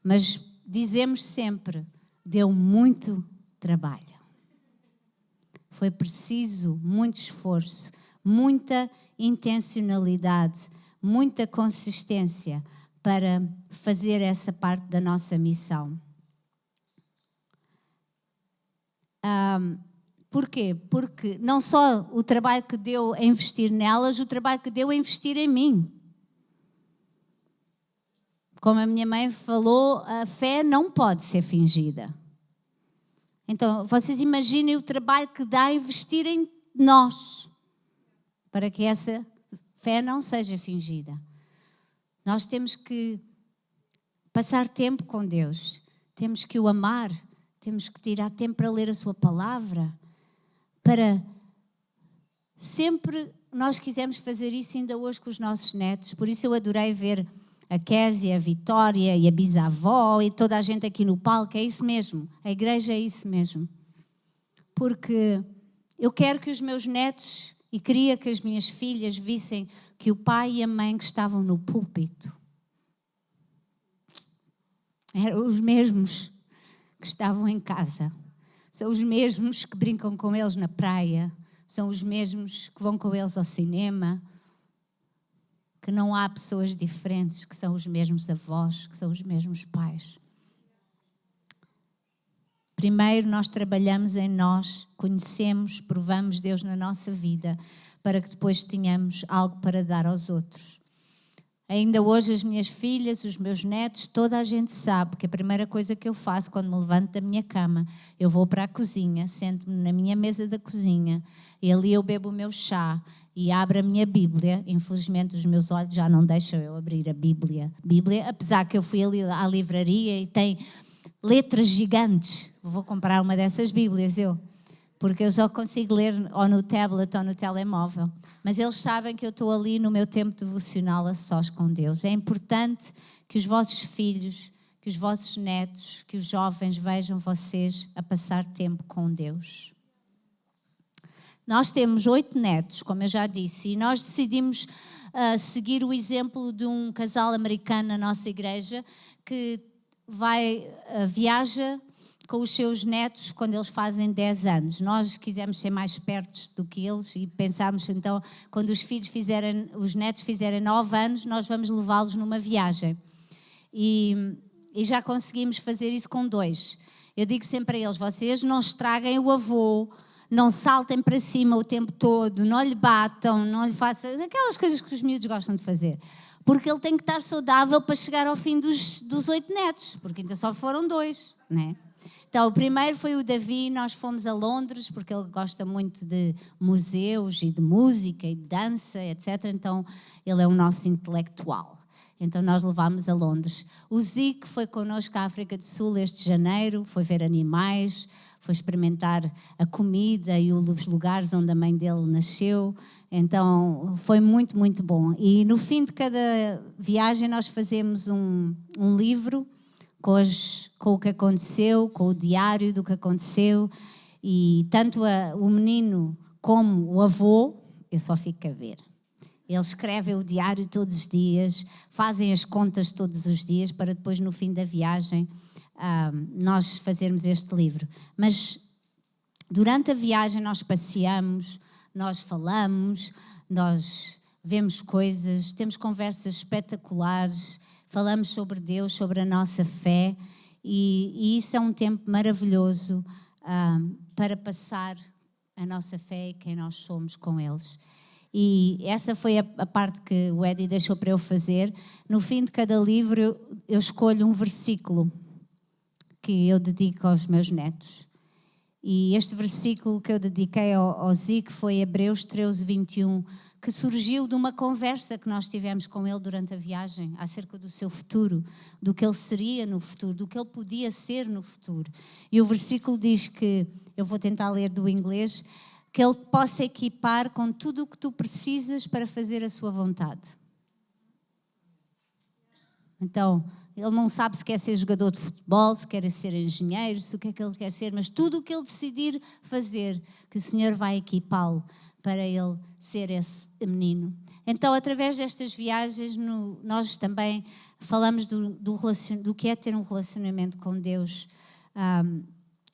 Mas dizemos sempre: deu muito trabalho. Foi preciso muito esforço, muita intencionalidade, muita consistência para fazer essa parte da nossa missão. Porquê? Porque não só o trabalho que deu a investir nelas, o trabalho que deu a investir em mim. Como a minha mãe falou, a fé não pode ser fingida. Então, vocês imaginem o trabalho que dá a investir em nós, para que essa fé não seja fingida. Nós temos que passar tempo com Deus, temos que o amar, temos que tirar tempo para ler a sua palavra, para sempre nós quisemos fazer isso ainda hoje com os nossos netos. Por isso eu adorei ver a Késia, a Vitória e a bisavó e toda a gente aqui no palco. É isso mesmo, a igreja é isso mesmo. Porque eu quero que os meus netos, e queria que as minhas filhas vissem que o pai e a mãe que estavam no púlpito eram os mesmos que estavam em casa. São os mesmos que brincam com eles na praia, são os mesmos que vão com eles ao cinema, que não há pessoas diferentes, que são os mesmos avós, que são os mesmos pais. Primeiro nós trabalhamos em nós, conhecemos, provamos Deus na nossa vida, para que depois tenhamos algo para dar aos outros. Ainda hoje as minhas filhas, os meus netos, toda a gente sabe que a primeira coisa que eu faço quando me levanto da minha cama, eu vou para a cozinha, sento-me na minha mesa da cozinha e ali eu bebo o meu chá e abro a minha Bíblia. Infelizmente os meus olhos já não deixam eu abrir a Bíblia, apesar que eu fui ali à livraria e tem letras gigantes. Vou comprar uma dessas Bíblias porque eu só consigo ler ou no tablet ou no telemóvel. Mas eles sabem que eu estou ali no meu tempo devocional a sós com Deus. É importante que os vossos filhos, que os vossos netos, que os jovens vejam vocês a passar tempo com Deus. Nós temos 8 netos, como eu já disse, e nós decidimos seguir o exemplo de um casal americano na nossa igreja que viaja com os seus netos quando eles fazem 10 anos. Nós quisemos ser mais perto do que eles e pensámos, então, quando os netos fizerem 9 anos, nós vamos levá-los numa viagem. E já conseguimos fazer isso com 2. Eu digo sempre a eles: vocês não estraguem o avô, não saltem para cima o tempo todo, não lhe batam, não lhe façam aquelas coisas que os miúdos gostam de fazer. Porque ele tem que estar saudável para chegar ao fim dos 8 netos, porque ainda só foram 2, né? Então, o primeiro foi o Davi. Nós fomos a Londres, porque ele gosta muito de museus e de música e de dança, etc. Então, ele é o nosso intelectual. Então, nós levámos a Londres. O Zico foi connosco à África do Sul este janeiro, foi ver animais, foi experimentar a comida e os lugares onde a mãe dele nasceu. Então, foi muito, muito bom. E no fim de cada viagem nós fazemos um livro com o que aconteceu, com o diário do que aconteceu. E tanto o menino como o avô, eu só fico a ver. Eles escrevem o diário todos os dias, fazem as contas todos os dias, para depois, no fim da viagem, nós fazermos este livro. Mas durante a viagem nós passeamos, nós falamos, nós vemos coisas, temos conversas espetaculares, falamos sobre Deus, sobre a nossa fé, e isso é um tempo maravilhoso para passar a nossa fé e quem nós somos com eles. E essa foi a parte que o Eddie deixou para eu fazer. No fim de cada livro eu escolho um versículo que eu dedico aos meus netos. E este versículo que eu dediquei ao Zico foi Hebreus 13:21, que surgiu de uma conversa que nós tivemos com ele durante a viagem, acerca do seu futuro, do que ele seria no futuro, do que ele podia ser no futuro. E o versículo diz que, eu vou tentar ler do inglês, que ele possa equipar com tudo o que tu precisas para fazer a sua vontade. Então, ele não sabe se quer ser jogador de futebol, se quer ser engenheiro, se o que é que ele quer ser, mas tudo o que ele decidir fazer, que o Senhor vai equipá-lo para ele ser esse menino. Então, através destas viagens, nós também falamos do que é ter um relacionamento com Deus.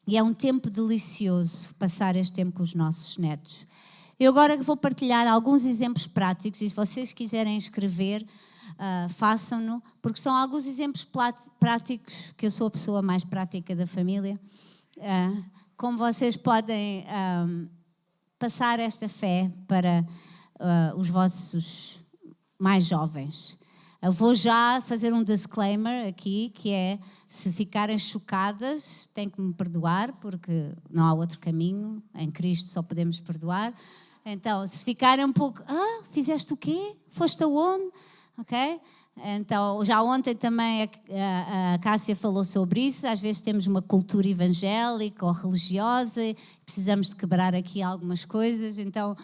E é um tempo delicioso passar este tempo com os nossos netos. Eu agora vou partilhar alguns exemplos práticos, e se vocês quiserem escrever, façam-no, porque são alguns exemplos práticos, que eu sou a pessoa mais prática da família, como vocês podem passar esta fé para os vossos mais jovens. Eu vou já fazer um disclaimer aqui, que é, se ficarem chocadas, têm que me perdoar, porque não há outro caminho, em Cristo só podemos perdoar. Então, se ficarem um pouco, fizeste o quê? Foste aonde? Ok? Então, já ontem também a Cássia falou sobre isso. Às vezes temos uma cultura evangélica ou religiosa e precisamos de quebrar aqui algumas coisas. Então,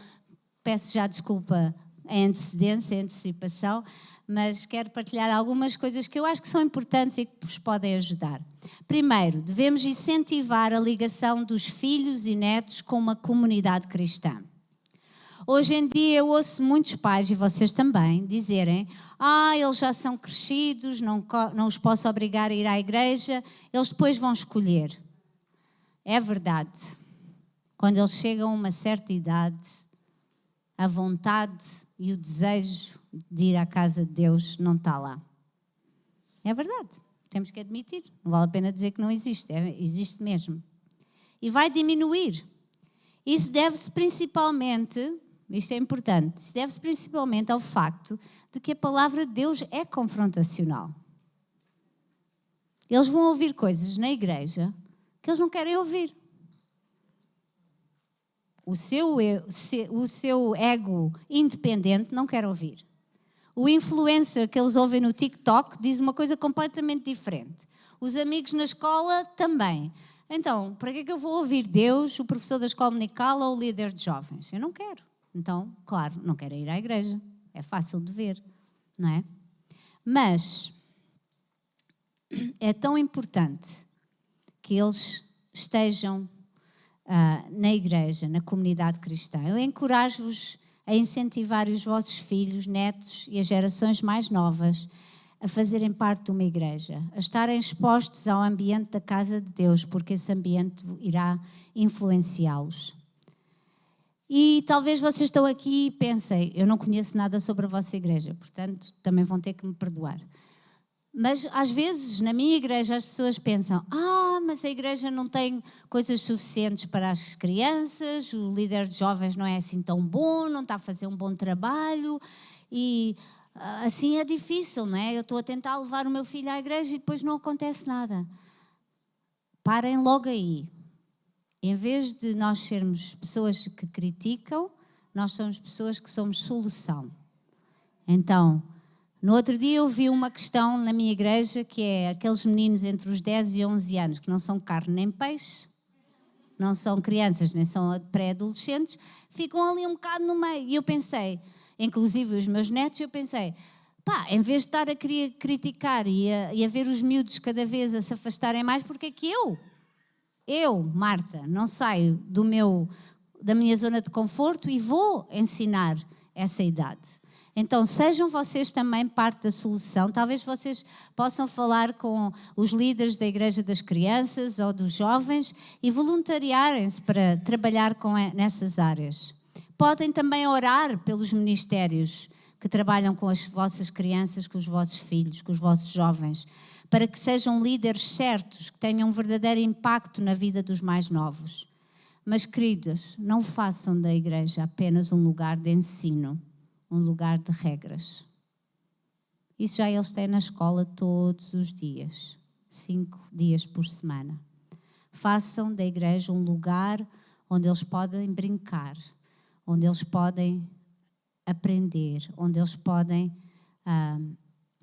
peço já desculpa em antecipação, mas quero partilhar algumas coisas que eu acho que são importantes e que vos podem ajudar. Primeiro, devemos incentivar a ligação dos filhos e netos com uma comunidade cristã. Hoje em dia eu ouço muitos pais, e vocês também, dizerem: eles já são crescidos, não os posso obrigar a ir à igreja, eles depois vão escolher. É verdade. Quando eles chegam a uma certa idade, a vontade e o desejo de ir à casa de Deus não está lá. É verdade. Temos que admitir. Não vale a pena dizer que não existe. Existe mesmo. E vai diminuir. Isso deve-se principalmente... Isto é importante. Isso deve-se principalmente ao facto de que a palavra de Deus é confrontacional. Eles vão ouvir coisas na igreja que eles não querem ouvir. O seu ego independente não quer ouvir. O influencer que eles ouvem no TikTok diz uma coisa completamente diferente. Os amigos na escola também. Então, para que é que eu vou ouvir Deus, o professor da escola dominical ou o líder de jovens? Eu não quero. Então, claro, não quero ir à igreja. É fácil de ver, não é? Mas é tão importante que eles estejam na igreja, na comunidade cristã. Eu encorajo-vos a incentivar os vossos filhos, netos e as gerações mais novas a fazerem parte de uma igreja, a estarem expostos ao ambiente da casa de Deus, porque esse ambiente irá influenciá-los. E talvez vocês estão aqui e pensem: eu não conheço nada sobre a vossa igreja, portanto também vão ter que me perdoar. Mas às vezes na minha igreja as pessoas pensam: mas a igreja não tem coisas suficientes para as crianças, o líder de jovens não é assim tão bom, não está a fazer um bom trabalho e assim é difícil, não é? Eu estou a tentar levar o meu filho à igreja e depois não acontece nada. Parem logo aí. Em vez de nós sermos pessoas que criticam, nós somos pessoas que somos solução. Então, no outro dia eu vi uma questão na minha igreja, que é aqueles meninos entre os 10 e 11 anos, que não são carne nem peixe, não são crianças nem são pré-adolescentes, ficam ali um bocado no meio. E eu pensei, inclusive os meus netos, eu pensei, em vez de estar a criticar e a ver os miúdos cada vez a se afastarem mais, porque é que eu, Marta, não saio da minha zona de conforto e vou ensinar essa idade. Então, sejam vocês também parte da solução. Talvez vocês possam falar com os líderes da Igreja das Crianças ou dos jovens e voluntariarem-se para trabalhar nessas áreas. Podem também orar pelos ministérios que trabalham com as vossas crianças, com os vossos filhos, com os vossos jovens, para que sejam líderes certos, que tenham um verdadeiro impacto na vida dos mais novos. Mas, queridas, não façam da igreja apenas um lugar de ensino, um lugar de regras. Isso já eles têm na escola todos os dias, 5 dias por semana. Façam da igreja um lugar onde eles podem brincar, onde eles podem aprender, onde eles podem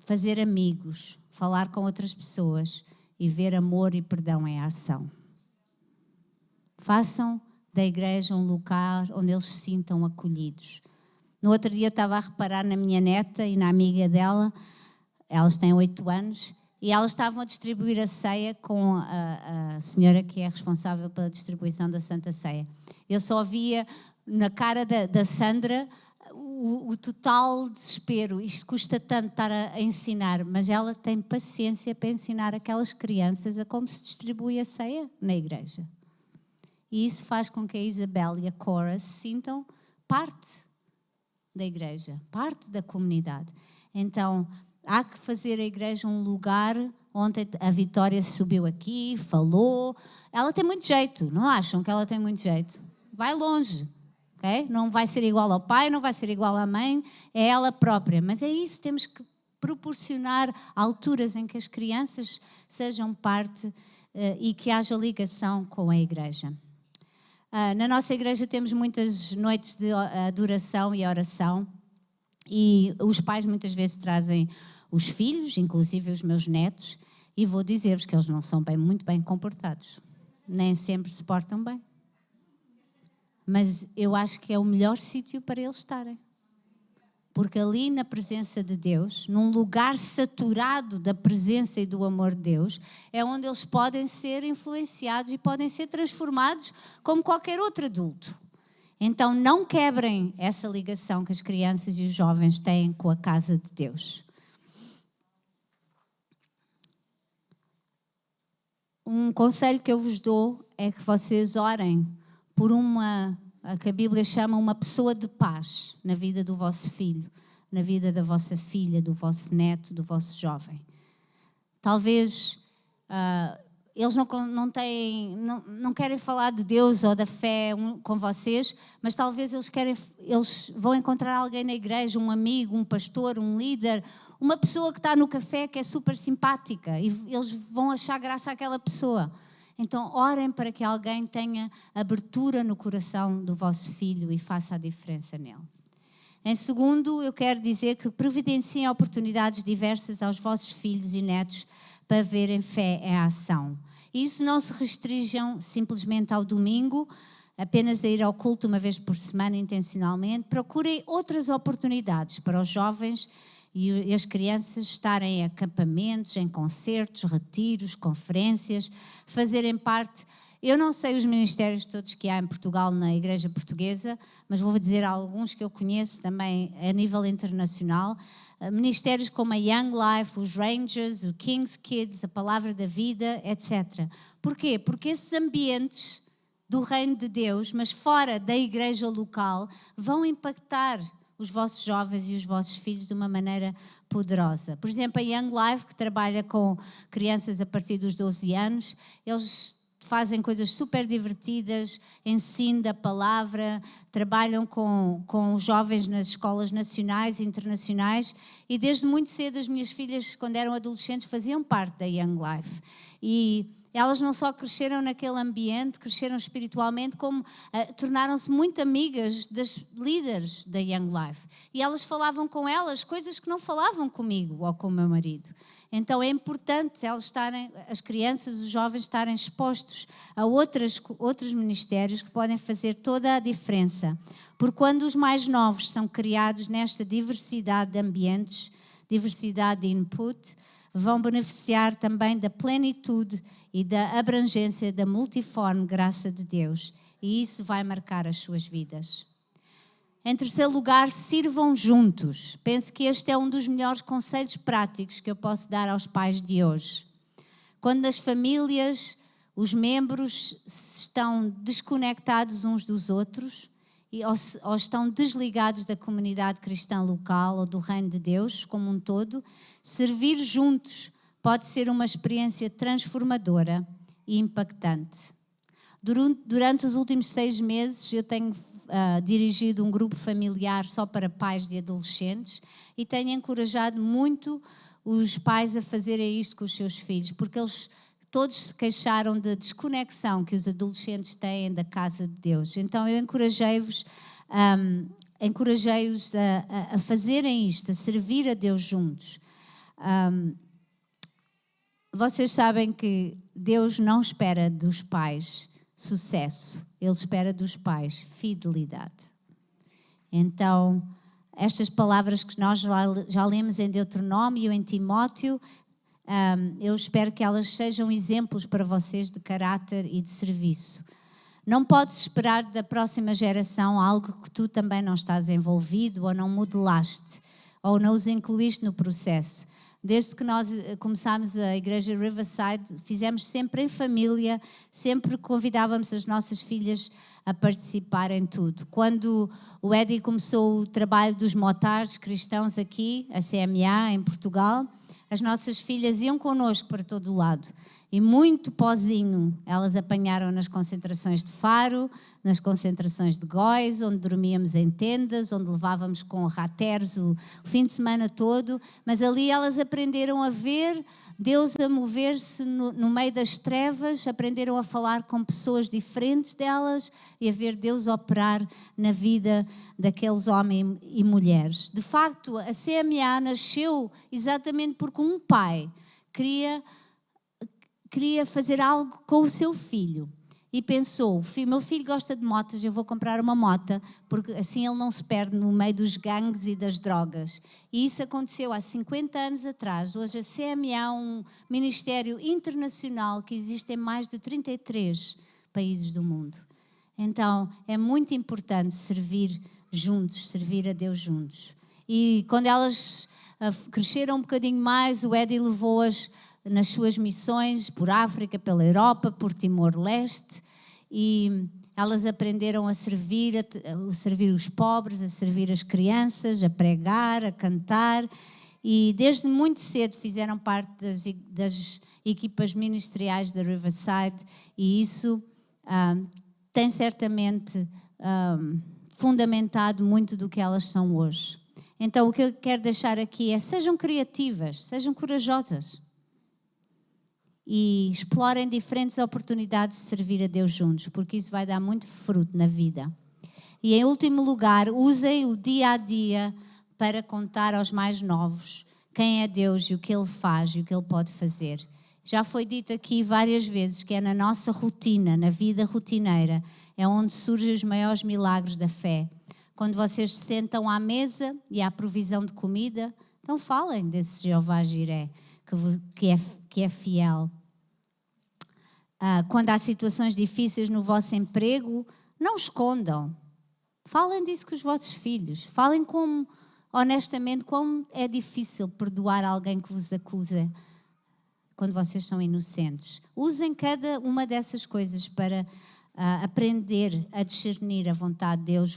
fazer amigos, falar com outras pessoas e ver amor e perdão em ação. Façam da igreja um lugar onde eles se sintam acolhidos. No outro dia eu estava a reparar na minha neta e na amiga dela, elas têm 8 anos, e elas estavam a distribuir a ceia com a senhora que é responsável pela distribuição da Santa Ceia. Eu só via na cara da Sandra o total desespero. Isto custa tanto estar a ensinar, mas ela tem paciência para ensinar aquelas crianças a como se distribui a ceia na igreja. E isso faz com que a Isabel e a Cora se sintam parte da igreja, parte da comunidade. Então, há que fazer a igreja um lugar onde a Vitória subiu aqui, falou. Ela tem muito jeito, não acham que ela tem muito jeito? Vai longe, ok? Não vai ser igual ao pai, não vai ser igual à mãe, é ela própria. Mas é isso, temos que proporcionar alturas em que as crianças sejam parte e que haja ligação com a igreja. Na nossa igreja temos muitas noites de adoração e oração e os pais muitas vezes trazem os filhos, inclusive os meus netos, e vou dizer-vos que eles não são muito bem comportados, nem sempre se portam bem. Mas eu acho que é o melhor sítio para eles estarem. Porque ali na presença de Deus, num lugar saturado da presença e do amor de Deus, é onde eles podem ser influenciados e podem ser transformados como qualquer outro adulto. Então não quebrem essa ligação que as crianças e os jovens têm com a casa de Deus. Um conselho que eu vos dou é que vocês orem por que a Bíblia chama uma pessoa de paz na vida do vosso filho, na vida da vossa filha, do vosso neto, do vosso jovem. Talvez eles não querem falar de Deus ou da fé com vocês, mas talvez eles vão encontrar alguém na igreja, um amigo, um pastor, um líder, uma pessoa que está no café que é super simpática e eles vão achar graça àquela pessoa. Então, orem para que alguém tenha abertura no coração do vosso filho e faça a diferença nele. Em segundo, eu quero dizer que providenciem oportunidades diversas aos vossos filhos e netos para verem fé em ação. E isso não se restringam simplesmente ao domingo, apenas a ir ao culto uma vez por semana intencionalmente. Procurem outras oportunidades para os jovens e as crianças estarem em acampamentos, em concertos, retiros, conferências, fazerem parte. Eu não sei os ministérios todos que há em Portugal na Igreja Portuguesa, mas vou dizer alguns que eu conheço também a nível internacional. Ministérios como a Young Life, os Rangers, o King's Kids, a Palavra da Vida, etc. Porquê? Porque esses ambientes do reino de Deus, mas fora da igreja local, vão impactar os vossos jovens e os vossos filhos de uma maneira poderosa. Por exemplo, a Young Life, que trabalha com crianças a partir dos 12 anos, eles fazem coisas super divertidas, ensino da palavra, trabalham com os jovens nas escolas nacionais e internacionais e desde muito cedo as minhas filhas, quando eram adolescentes, faziam parte da Young Life. E elas não só cresceram naquele ambiente, cresceram espiritualmente, como tornaram-se muito amigas das líderes da Young Life. E elas falavam com elas coisas que não falavam comigo ou com o meu marido. Então é importante as crianças, os jovens estarem expostos a outros ministérios que podem fazer toda a diferença. Porque quando os mais novos são criados nesta diversidade de ambientes, diversidade de input, vão beneficiar também da plenitude e da abrangência da multiforme graça de Deus. E isso vai marcar as suas vidas. Em terceiro lugar, sirvam juntos. Penso que este é um dos melhores conselhos práticos que eu posso dar aos pais de hoje. Quando as famílias, os membros estão desconectados uns dos outros ou estão desligados da comunidade cristã local ou do reino de Deus como um todo, servir juntos pode ser uma experiência transformadora e impactante. Durante os últimos 6 meses eu tenho dirigido um grupo familiar só para pais de adolescentes e tenho encorajado muito os pais a fazerem isto com os seus filhos, porque eles todos se queixaram da desconexão que os adolescentes têm da casa de Deus. Então eu encorajei-os a fazerem isto, a servir a Deus juntos. Vocês sabem que Deus não espera dos pais sucesso, Ele espera dos pais fidelidade. Então, estas palavras que nós já lemos em Deuteronômio, em Timóteo, eu espero que elas sejam exemplos para vocês de caráter e de serviço. Não podes esperar da próxima geração algo que tu também não estás envolvido ou não modelaste ou não os incluíste no processo. Desde que nós começámos a Igreja Riverside, fizemos sempre em família, sempre convidávamos as nossas filhas a participar em tudo. Quando o Eddie começou o trabalho dos motares cristãos aqui, a CMA, em Portugal, as nossas filhas iam connosco para todo o lado. E muito pozinho elas apanharam nas concentrações de Faro, nas concentrações de Góis, onde dormíamos em tendas, onde levávamos com rateres o fim de semana todo. Mas ali elas aprenderam a ver Deus a mover-se no meio das trevas, aprenderam a falar com pessoas diferentes delas e a ver Deus operar na vida daqueles homens e mulheres. De facto, a CMA nasceu exatamente porque um pai queria fazer algo com o seu filho e pensou, meu filho gosta de motas, eu vou comprar uma mota porque assim ele não se perde no meio dos gangues e das drogas. E isso aconteceu há 50 anos atrás. Hoje a CMA é um ministério internacional que existe em mais de 33 países do mundo. Então é muito importante servir juntos, servir a Deus juntos. E quando elas cresceram um bocadinho mais, o Eddie levou-as nas suas missões por África, pela Europa, por Timor-Leste, e elas aprenderam a servir os pobres, a servir as crianças, a pregar, a cantar, e desde muito cedo fizeram parte das equipas ministeriais da Riverside, e isso tem certamente fundamentado muito do que elas são hoje. Então o que eu quero deixar aqui é: sejam criativas, sejam corajosas e explorem diferentes oportunidades de servir a Deus juntos, porque isso vai dar muito fruto na vida. E em último lugar, usem o dia a dia para contar aos mais novos quem é Deus e o que Ele faz e o que Ele pode fazer. Já foi dito aqui várias vezes que é na nossa rotina, na vida rotineira, é onde surgem os maiores milagres da fé. Quando vocês se sentam à mesa e há provisão de comida, então falem desse Jeová Jiré, que é fiel. Quando há situações difíceis no vosso emprego, não escondam. Falem disso com os vossos filhos. Falem honestamente como é difícil perdoar alguém que vos acusa quando vocês são inocentes. Usem cada uma dessas coisas para aprender a discernir a vontade de Deus.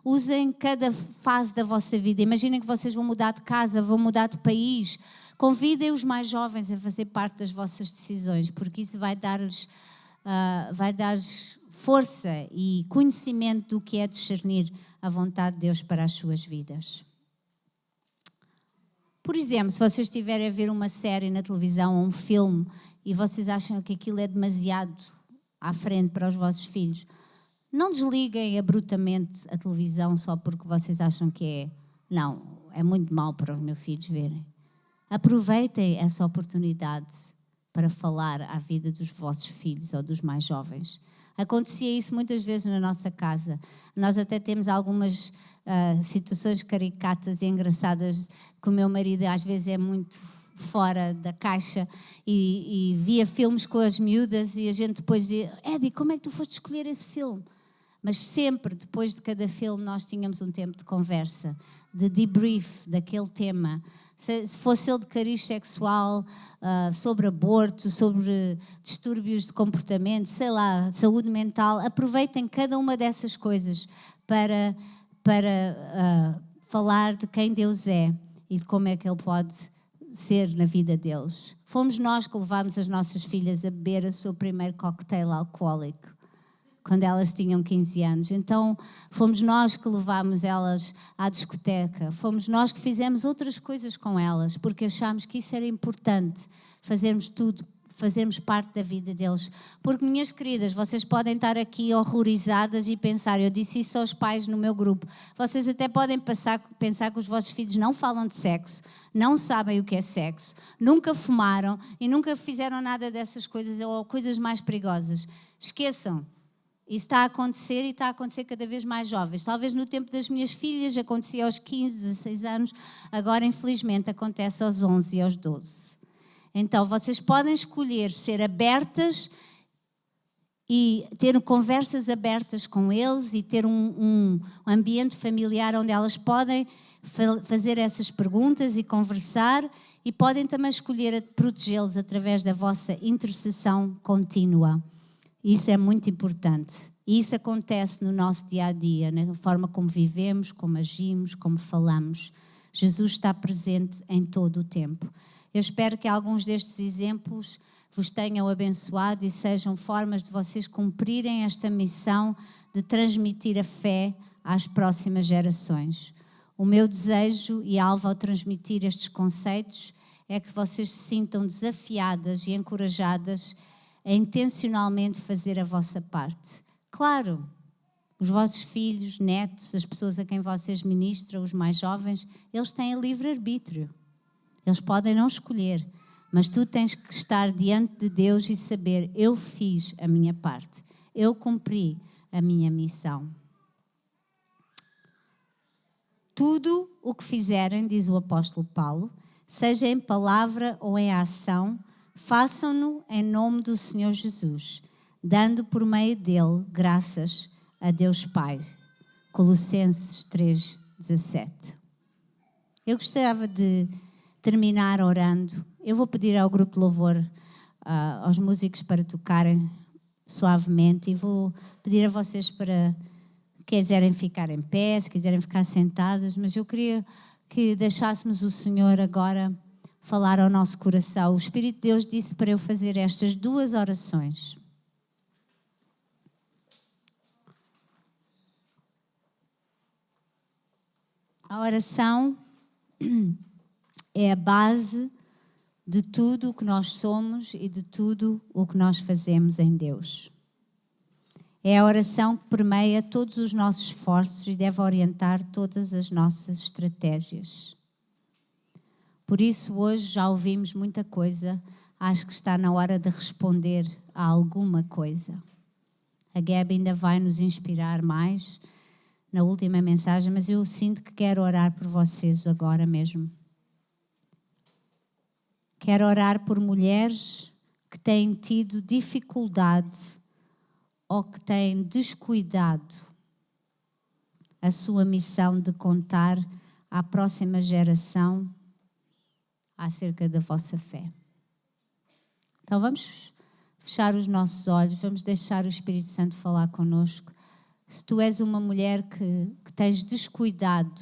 Usem cada fase da vossa vida. Imaginem que vocês vão mudar de casa, vão mudar de país. Convidem os mais jovens a fazer parte das vossas decisões, porque isso vai dar-lhes força e conhecimento do que é discernir a vontade de Deus para as suas vidas. Por exemplo, se vocês estiverem a ver uma série na televisão ou um filme e vocês acham que aquilo é demasiado à frente para os vossos filhos, não desliguem abruptamente a televisão só porque vocês acham que é muito mau para os meus filhos verem. Aproveitem essa oportunidade para falar à vida dos vossos filhos ou dos mais jovens. Acontecia isso muitas vezes na nossa casa. Nós até temos algumas situações caricatas e engraçadas que o meu marido às vezes é muito fora da caixa e via filmes com as miúdas e a gente depois dizia: Eddie, como é que tu foste escolher esse filme? Mas sempre, depois de cada filme, nós tínhamos um tempo de conversa, de debrief daquele tema. Se fosse ele de cariz sexual, sobre aborto, sobre distúrbios de comportamento, sei lá, saúde mental, aproveitem cada uma dessas coisas para falar de quem Deus é e de como é que Ele pode ser na vida deles. Fomos nós que levámos as nossas filhas a beber o seu primeiro cocktail alcoólico, quando elas tinham 15 anos. Então, fomos nós que levámos elas à discoteca, fomos nós que fizemos outras coisas com elas, porque achámos que isso era importante, fazermos tudo, fazermos parte da vida deles. Porque, minhas queridas, vocês podem estar aqui horrorizadas e pensar, eu disse isso aos pais no meu grupo, vocês até podem pensar que os vossos filhos não falam de sexo, não sabem o que é sexo, nunca fumaram e nunca fizeram nada dessas coisas ou coisas mais perigosas. Esqueçam. Isso está a acontecer e está a acontecer cada vez mais jovens. Talvez no tempo das minhas filhas acontecia aos 15, 16 anos, agora infelizmente acontece aos 11 e aos 12. Então vocês podem escolher ser abertas e ter conversas abertas com eles e ter um ambiente familiar onde elas podem fazer essas perguntas e conversar, e podem também escolher protegê-los através da vossa intercessão contínua. Isso é muito importante. E isso acontece no nosso dia-a-dia, na forma como vivemos, como agimos, como falamos. Jesus está presente em todo o tempo. Eu espero que alguns destes exemplos vos tenham abençoado e sejam formas de vocês cumprirem esta missão de transmitir a fé às próximas gerações. O meu desejo e alvo ao transmitir estes conceitos é que vocês se sintam desafiadas e encorajadas a intencionalmente fazer a vossa parte. Claro, os vossos filhos, netos, as pessoas a quem vocês ministram, os mais jovens, eles têm livre-arbítrio. Eles podem não escolher, mas tu tens que estar diante de Deus e saber, eu fiz a minha parte, eu cumpri a minha missão. Tudo o que fizerem, diz o apóstolo Paulo, seja em palavra ou em ação, façam-no em nome do Senhor Jesus, dando por meio dele graças a Deus Pai. Colossenses 3:17. Eu gostava de terminar orando. Eu vou pedir ao grupo de louvor, aos músicos, para tocarem suavemente, e vou pedir a vocês para, quiserem ficar em pé, se quiserem ficar sentadas, mas eu queria que deixássemos o Senhor agora falar ao nosso coração. O Espírito de Deus disse para eu fazer estas 2 orações. A oração é a base de tudo o que nós somos e de tudo o que nós fazemos em Deus. É a oração que permeia todos os nossos esforços e deve orientar todas as nossas estratégias. Por isso, hoje já ouvimos muita coisa, acho que está na hora de responder a alguma coisa. A Gabi ainda vai nos inspirar mais na última mensagem, mas eu sinto que quero orar por vocês agora mesmo. Quero orar por mulheres que têm tido dificuldade ou que têm descuidado a sua missão de contar à próxima geração acerca da vossa fé. Então vamos fechar os nossos olhos, vamos deixar o Espírito Santo falar connosco. Se tu és uma mulher que tens descuidado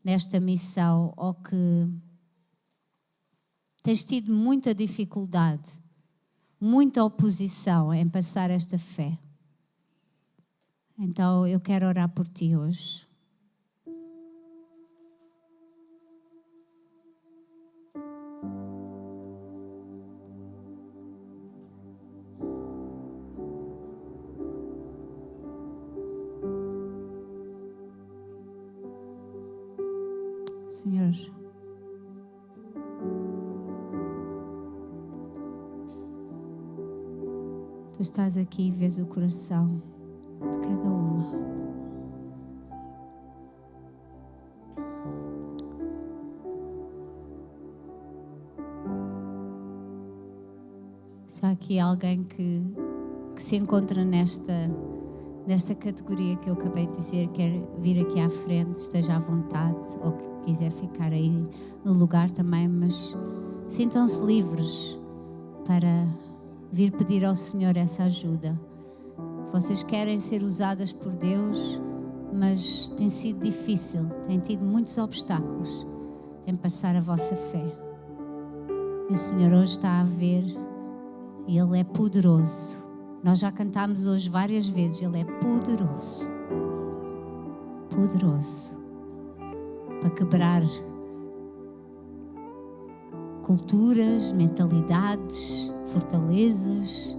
nesta missão ou que tens tido muita dificuldade, muita oposição em passar esta fé, então eu quero orar por ti hoje. Senhor, tu estás aqui e vês o coração de cada uma. Se há aqui alguém que se encontra nesta categoria que eu acabei de dizer, quer vir aqui à frente, esteja à vontade, ou que quiser ficar aí no lugar também, mas sintam-se livres para vir pedir ao Senhor essa ajuda. Vocês querem ser usadas por Deus mas tem sido difícil, tem tido muitos obstáculos em passar a vossa fé. E o Senhor hoje está a ver e Ele é poderoso. Nós já cantámos hoje várias vezes, Ele é poderoso. Poderoso para quebrar culturas, mentalidades, fortalezas,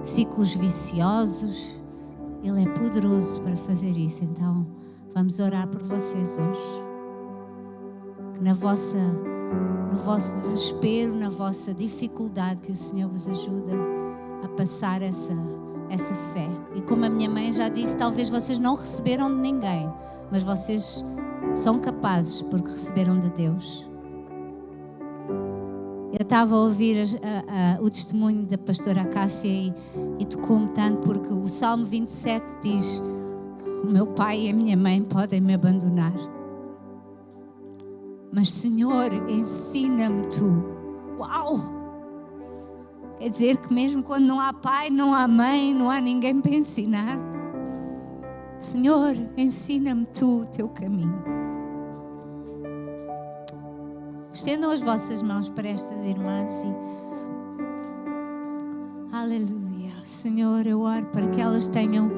ciclos viciosos. Ele é poderoso para fazer isso. Então vamos orar por vocês hoje. Que no vosso desespero, na vossa dificuldade, que o Senhor vos ajude a passar essa fé. E como a minha mãe já disse, talvez vocês não receberam de ninguém, mas vocês são capazes porque receberam de Deus. Eu estava a ouvir o testemunho da pastora Cássia e tocou-me tanto, porque o Salmo 27 diz: o meu pai e a minha mãe podem me abandonar, mas Senhor, ensina-me tu. Uau! Quer dizer que mesmo quando não há pai, não há mãe, não há ninguém para ensinar, Senhor, ensina-me tu o teu caminho. Estendam as vossas mãos para estas irmãs e aleluia. Senhor, eu oro para que elas tenham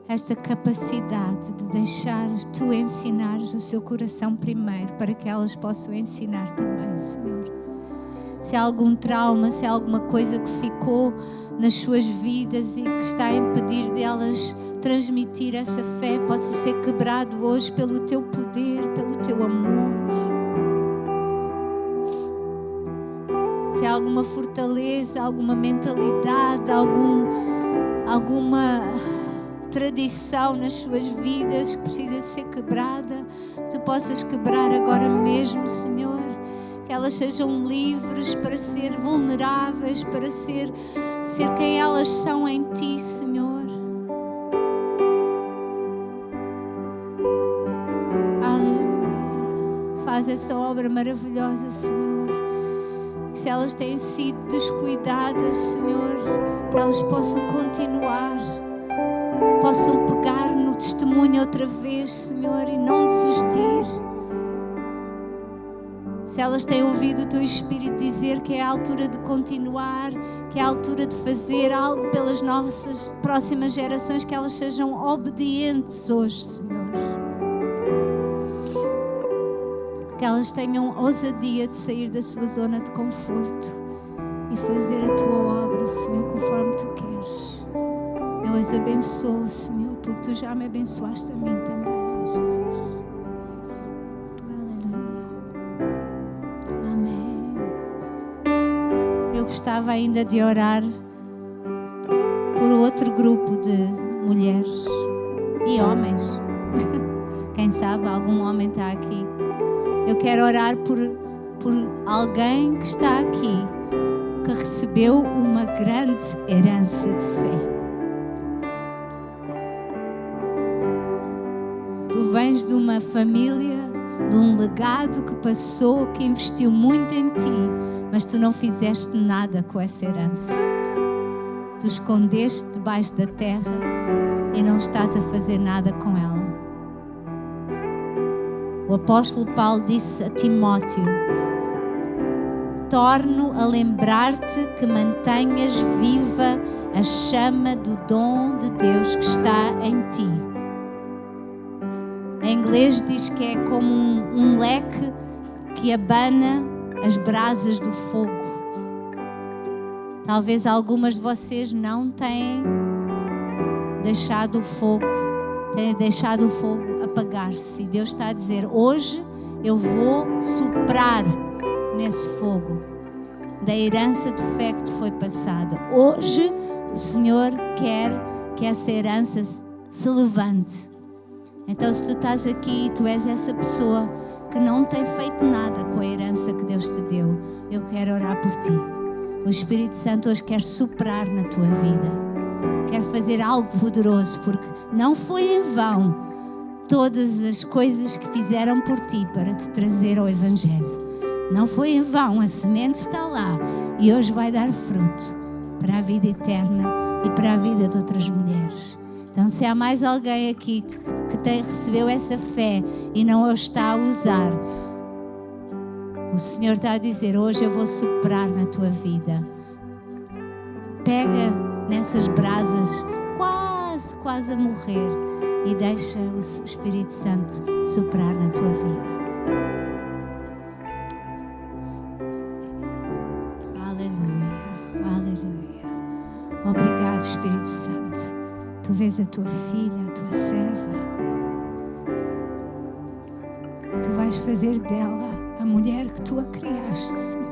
esta capacidade de deixar tu ensinares o seu coração primeiro, para que elas possam ensinar também, Senhor. Se há algum trauma, se há alguma coisa que ficou nas suas vidas e que está a impedir delas transmitir essa fé, possa ser quebrado hoje pelo teu poder, pelo teu amor. Se há alguma fortaleza, alguma mentalidade, alguma tradição nas suas vidas que precisa ser quebrada, que tu possas quebrar agora mesmo, Senhor. Que elas sejam livres para ser vulneráveis, para ser quem elas são em Ti, Senhor. Aleluia. Faz essa obra maravilhosa, Senhor. Que se elas têm sido descuidadas, Senhor, que elas possam continuar, possam pegar no testemunho outra vez, Senhor, e não desistir. Se elas têm ouvido o Teu Espírito dizer que é a altura de continuar, que é a altura de fazer algo pelas nossas próximas gerações, que elas sejam obedientes hoje, Senhor. Que elas tenham ousadia de sair da sua zona de conforto e fazer a Tua obra, Senhor, conforme Tu queres. Eu as abençoo, Senhor, porque Tu já me abençoaste a mim também, Jesus. Aleluia. Amém. Eu gostava ainda de orar por outro grupo de mulheres e homens. Quem sabe algum homem está aqui. Eu quero orar por alguém que está aqui, que recebeu uma grande herança de fé. Tu vens de uma família, de um legado que passou, que investiu muito em ti, mas tu não fizeste nada com essa herança. Tu escondeste debaixo da terra e não estás a fazer nada com ela. O apóstolo Paulo disse a Timóteo: torno a lembrar-te que mantenhas viva a chama do dom de Deus que está em ti. Em inglês diz que é como um leque que abana as brasas do fogo. Talvez algumas de vocês não tenham deixado o fogo, tenham deixado o fogo apagar-se. E Deus está a dizer: hoje eu vou soprar nesse fogo da herança de fé que te foi passada. Hoje o Senhor quer que essa herança se levante. Então, se tu estás aqui e tu és essa pessoa que não tem feito nada com a herança que Deus te deu, eu quero orar por ti. O Espírito Santo hoje quer soprar na tua vida, quer fazer algo poderoso, porque não foi em vão todas as coisas que fizeram por ti para te trazer ao Evangelho. Não foi em vão, a semente está lá e hoje vai dar fruto para a vida eterna e para a vida de outras mulheres. Então, se há mais alguém aqui que que recebeu essa fé e não a está a usar. O Senhor está a dizer: hoje eu vou soprar na tua vida. Pega nessas brasas quase a morrer e deixa o Espírito Santo soprar na tua vida. Aleluia, aleluia. Obrigado, Espírito Santo. Tu vês a tua filha, a tua serva. Tu vais fazer dela a mulher que tu a criaste, Senhor.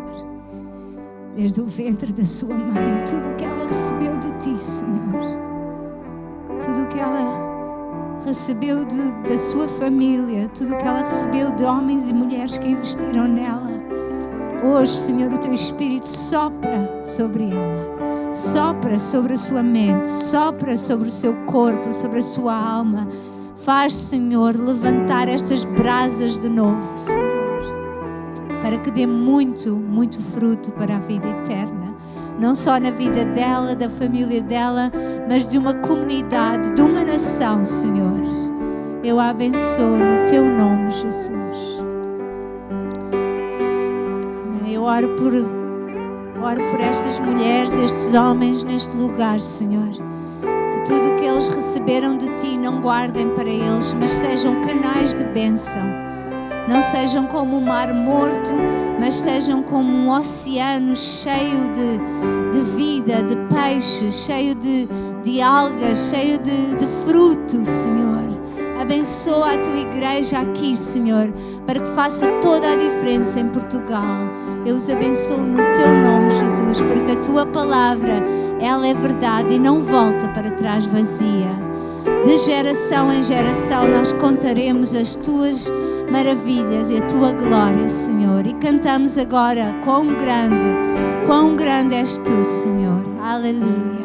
Desde o ventre da sua mãe, tudo o que ela recebeu de ti, Senhor. Tudo o que ela recebeu da sua família, tudo o que ela recebeu de homens e mulheres que investiram nela. Hoje, Senhor, o teu Espírito sopra sobre ela, sopra sobre a sua mente, sopra sobre o seu corpo, sobre a sua alma. Faz, Senhor, levantar estas brasas de novo, Senhor, para que dê muito, muito fruto para a vida eterna. Não só na vida dela, da família dela, mas de uma comunidade, de uma nação, Senhor. Eu a abençoo no teu nome, Jesus. Eu oro por estas mulheres, estes homens neste lugar, Senhor. Que tudo o que eles receberam de ti não guardem para eles, mas sejam canais de bênção. Não sejam como um mar morto, mas sejam como um oceano cheio de vida, de peixes, cheio de algas, cheio de fruto, Senhor. Abençoa a tua igreja aqui, Senhor, para que faça toda a diferença em Portugal. Eu os abençoo no teu nome, Jesus, porque a tua palavra, ela é verdade e não volta para trás vazia. De geração em geração nós contaremos as tuas maravilhas e a tua glória, Senhor. E cantamos agora: quão grande és tu, Senhor. Aleluia.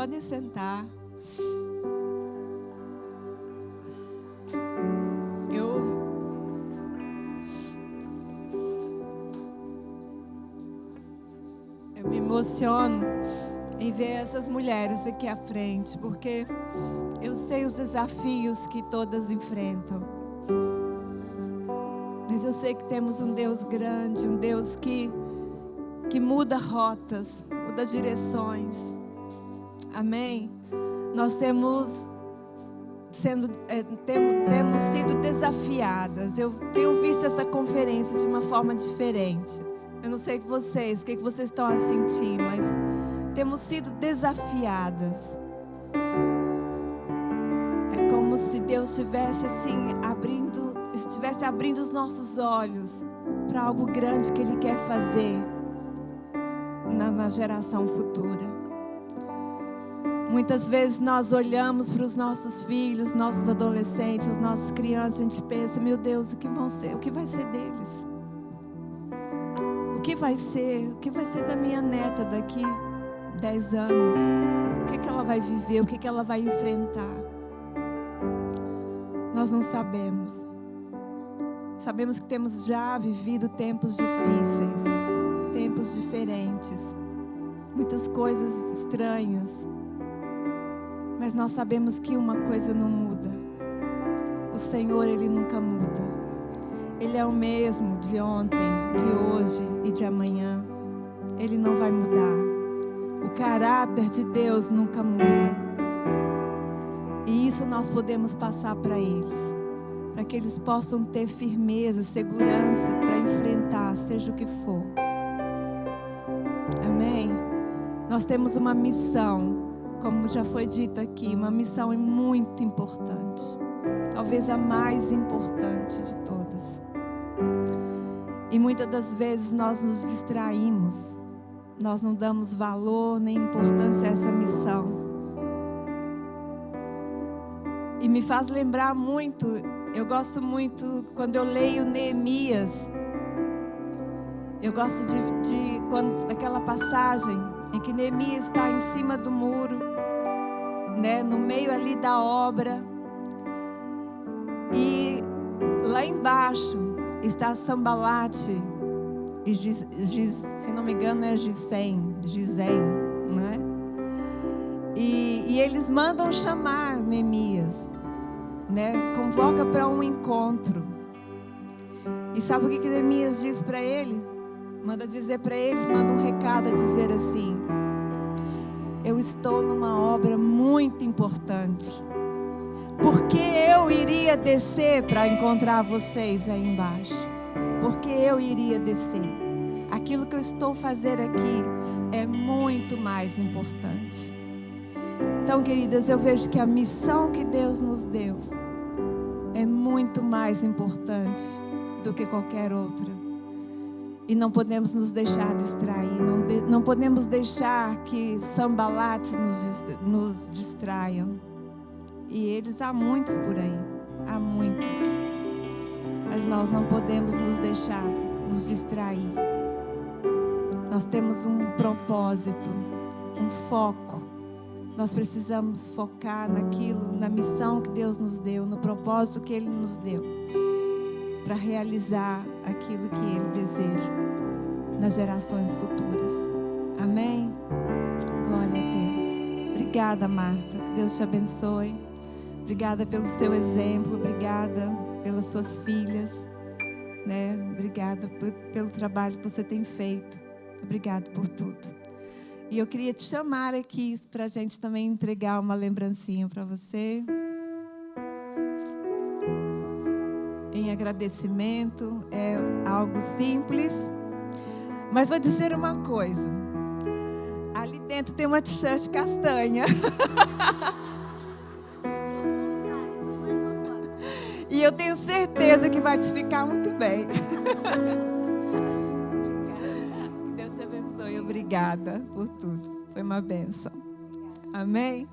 podem sentar. Eu me emociono em ver essas mulheres aqui à frente, porque eu sei os desafios que todas enfrentam. Mas eu sei que temos um Deus grande, um Deus que muda rotas, muda direções. Amém? Nós temos sido desafiadas. Eu tenho visto essa conferência de uma forma diferente. Eu não sei o que vocês estão a sentir, mas temos sido desafiadas. É como se Deus estivesse abrindo os nossos olhos para algo grande que Ele quer fazer na geração futura. Muitas vezes nós olhamos para os nossos filhos, nossos adolescentes, as nossas crianças, a gente pensa, meu Deus, o que vai ser deles? O que vai ser da minha neta daqui 10 anos? O que ela vai viver? O que ela vai enfrentar? Nós não sabemos. Sabemos que temos já vivido tempos difíceis, tempos diferentes, muitas coisas estranhas. Mas nós sabemos que uma coisa não muda. O Senhor, Ele nunca muda. Ele é o mesmo de ontem, de hoje e de amanhã. Ele não vai mudar. O caráter de Deus nunca muda. E isso nós podemos passar para eles, para que eles possam ter firmeza, segurança para enfrentar, seja o que for. Amém? Nós temos uma missão, como já foi dito aqui, uma missão muito importante. Talvez a mais importante de todas. E muitas das vezes nós nos distraímos. Nós não damos valor nem importância a essa missão. E me faz lembrar muito, eu gosto muito, quando eu leio Neemias, eu gosto daquela passagem em que Neemias está em cima do muro, né, no meio ali da obra, e lá embaixo está Sambalate, e se não me engano é Gisem, né? E eles mandam chamar Neemias, né? Convoca para um encontro. E sabe o que Neemias diz para ele? Manda dizer para eles, manda um recado a dizer assim: eu estou numa obra muito importante. Porque eu iria descer para encontrar vocês aí embaixo. Porque eu iria descer. Aquilo que eu estou fazendo aqui é muito mais importante. Então, queridas, eu vejo que a missão que Deus nos deu é muito mais importante do que qualquer outra. E não podemos nos deixar distrair, não podemos deixar que Sambalates nos distraiam. E eles há muitos por aí, há muitos. Mas nós não podemos nos deixar nos distrair. Nós temos um propósito, um foco. Nós precisamos focar naquilo, na missão que Deus nos deu, no propósito que Ele nos deu, para realizar aquilo que Ele deseja nas gerações futuras. Amém? Glória a Deus. Obrigada, Marta. Que Deus te abençoe. Obrigada pelo seu exemplo. Obrigada pelas suas filhas, né? Obrigada pelo trabalho que você tem feito. Obrigada por tudo. E eu queria te chamar aqui para a gente também entregar uma lembrancinha para você. Em agradecimento, é algo simples, mas vou dizer uma coisa: ali dentro tem uma t-shirt castanha. E eu tenho certeza que vai te ficar muito bem. Que Deus te abençoe. Obrigada por tudo. Foi uma bênção. Amém?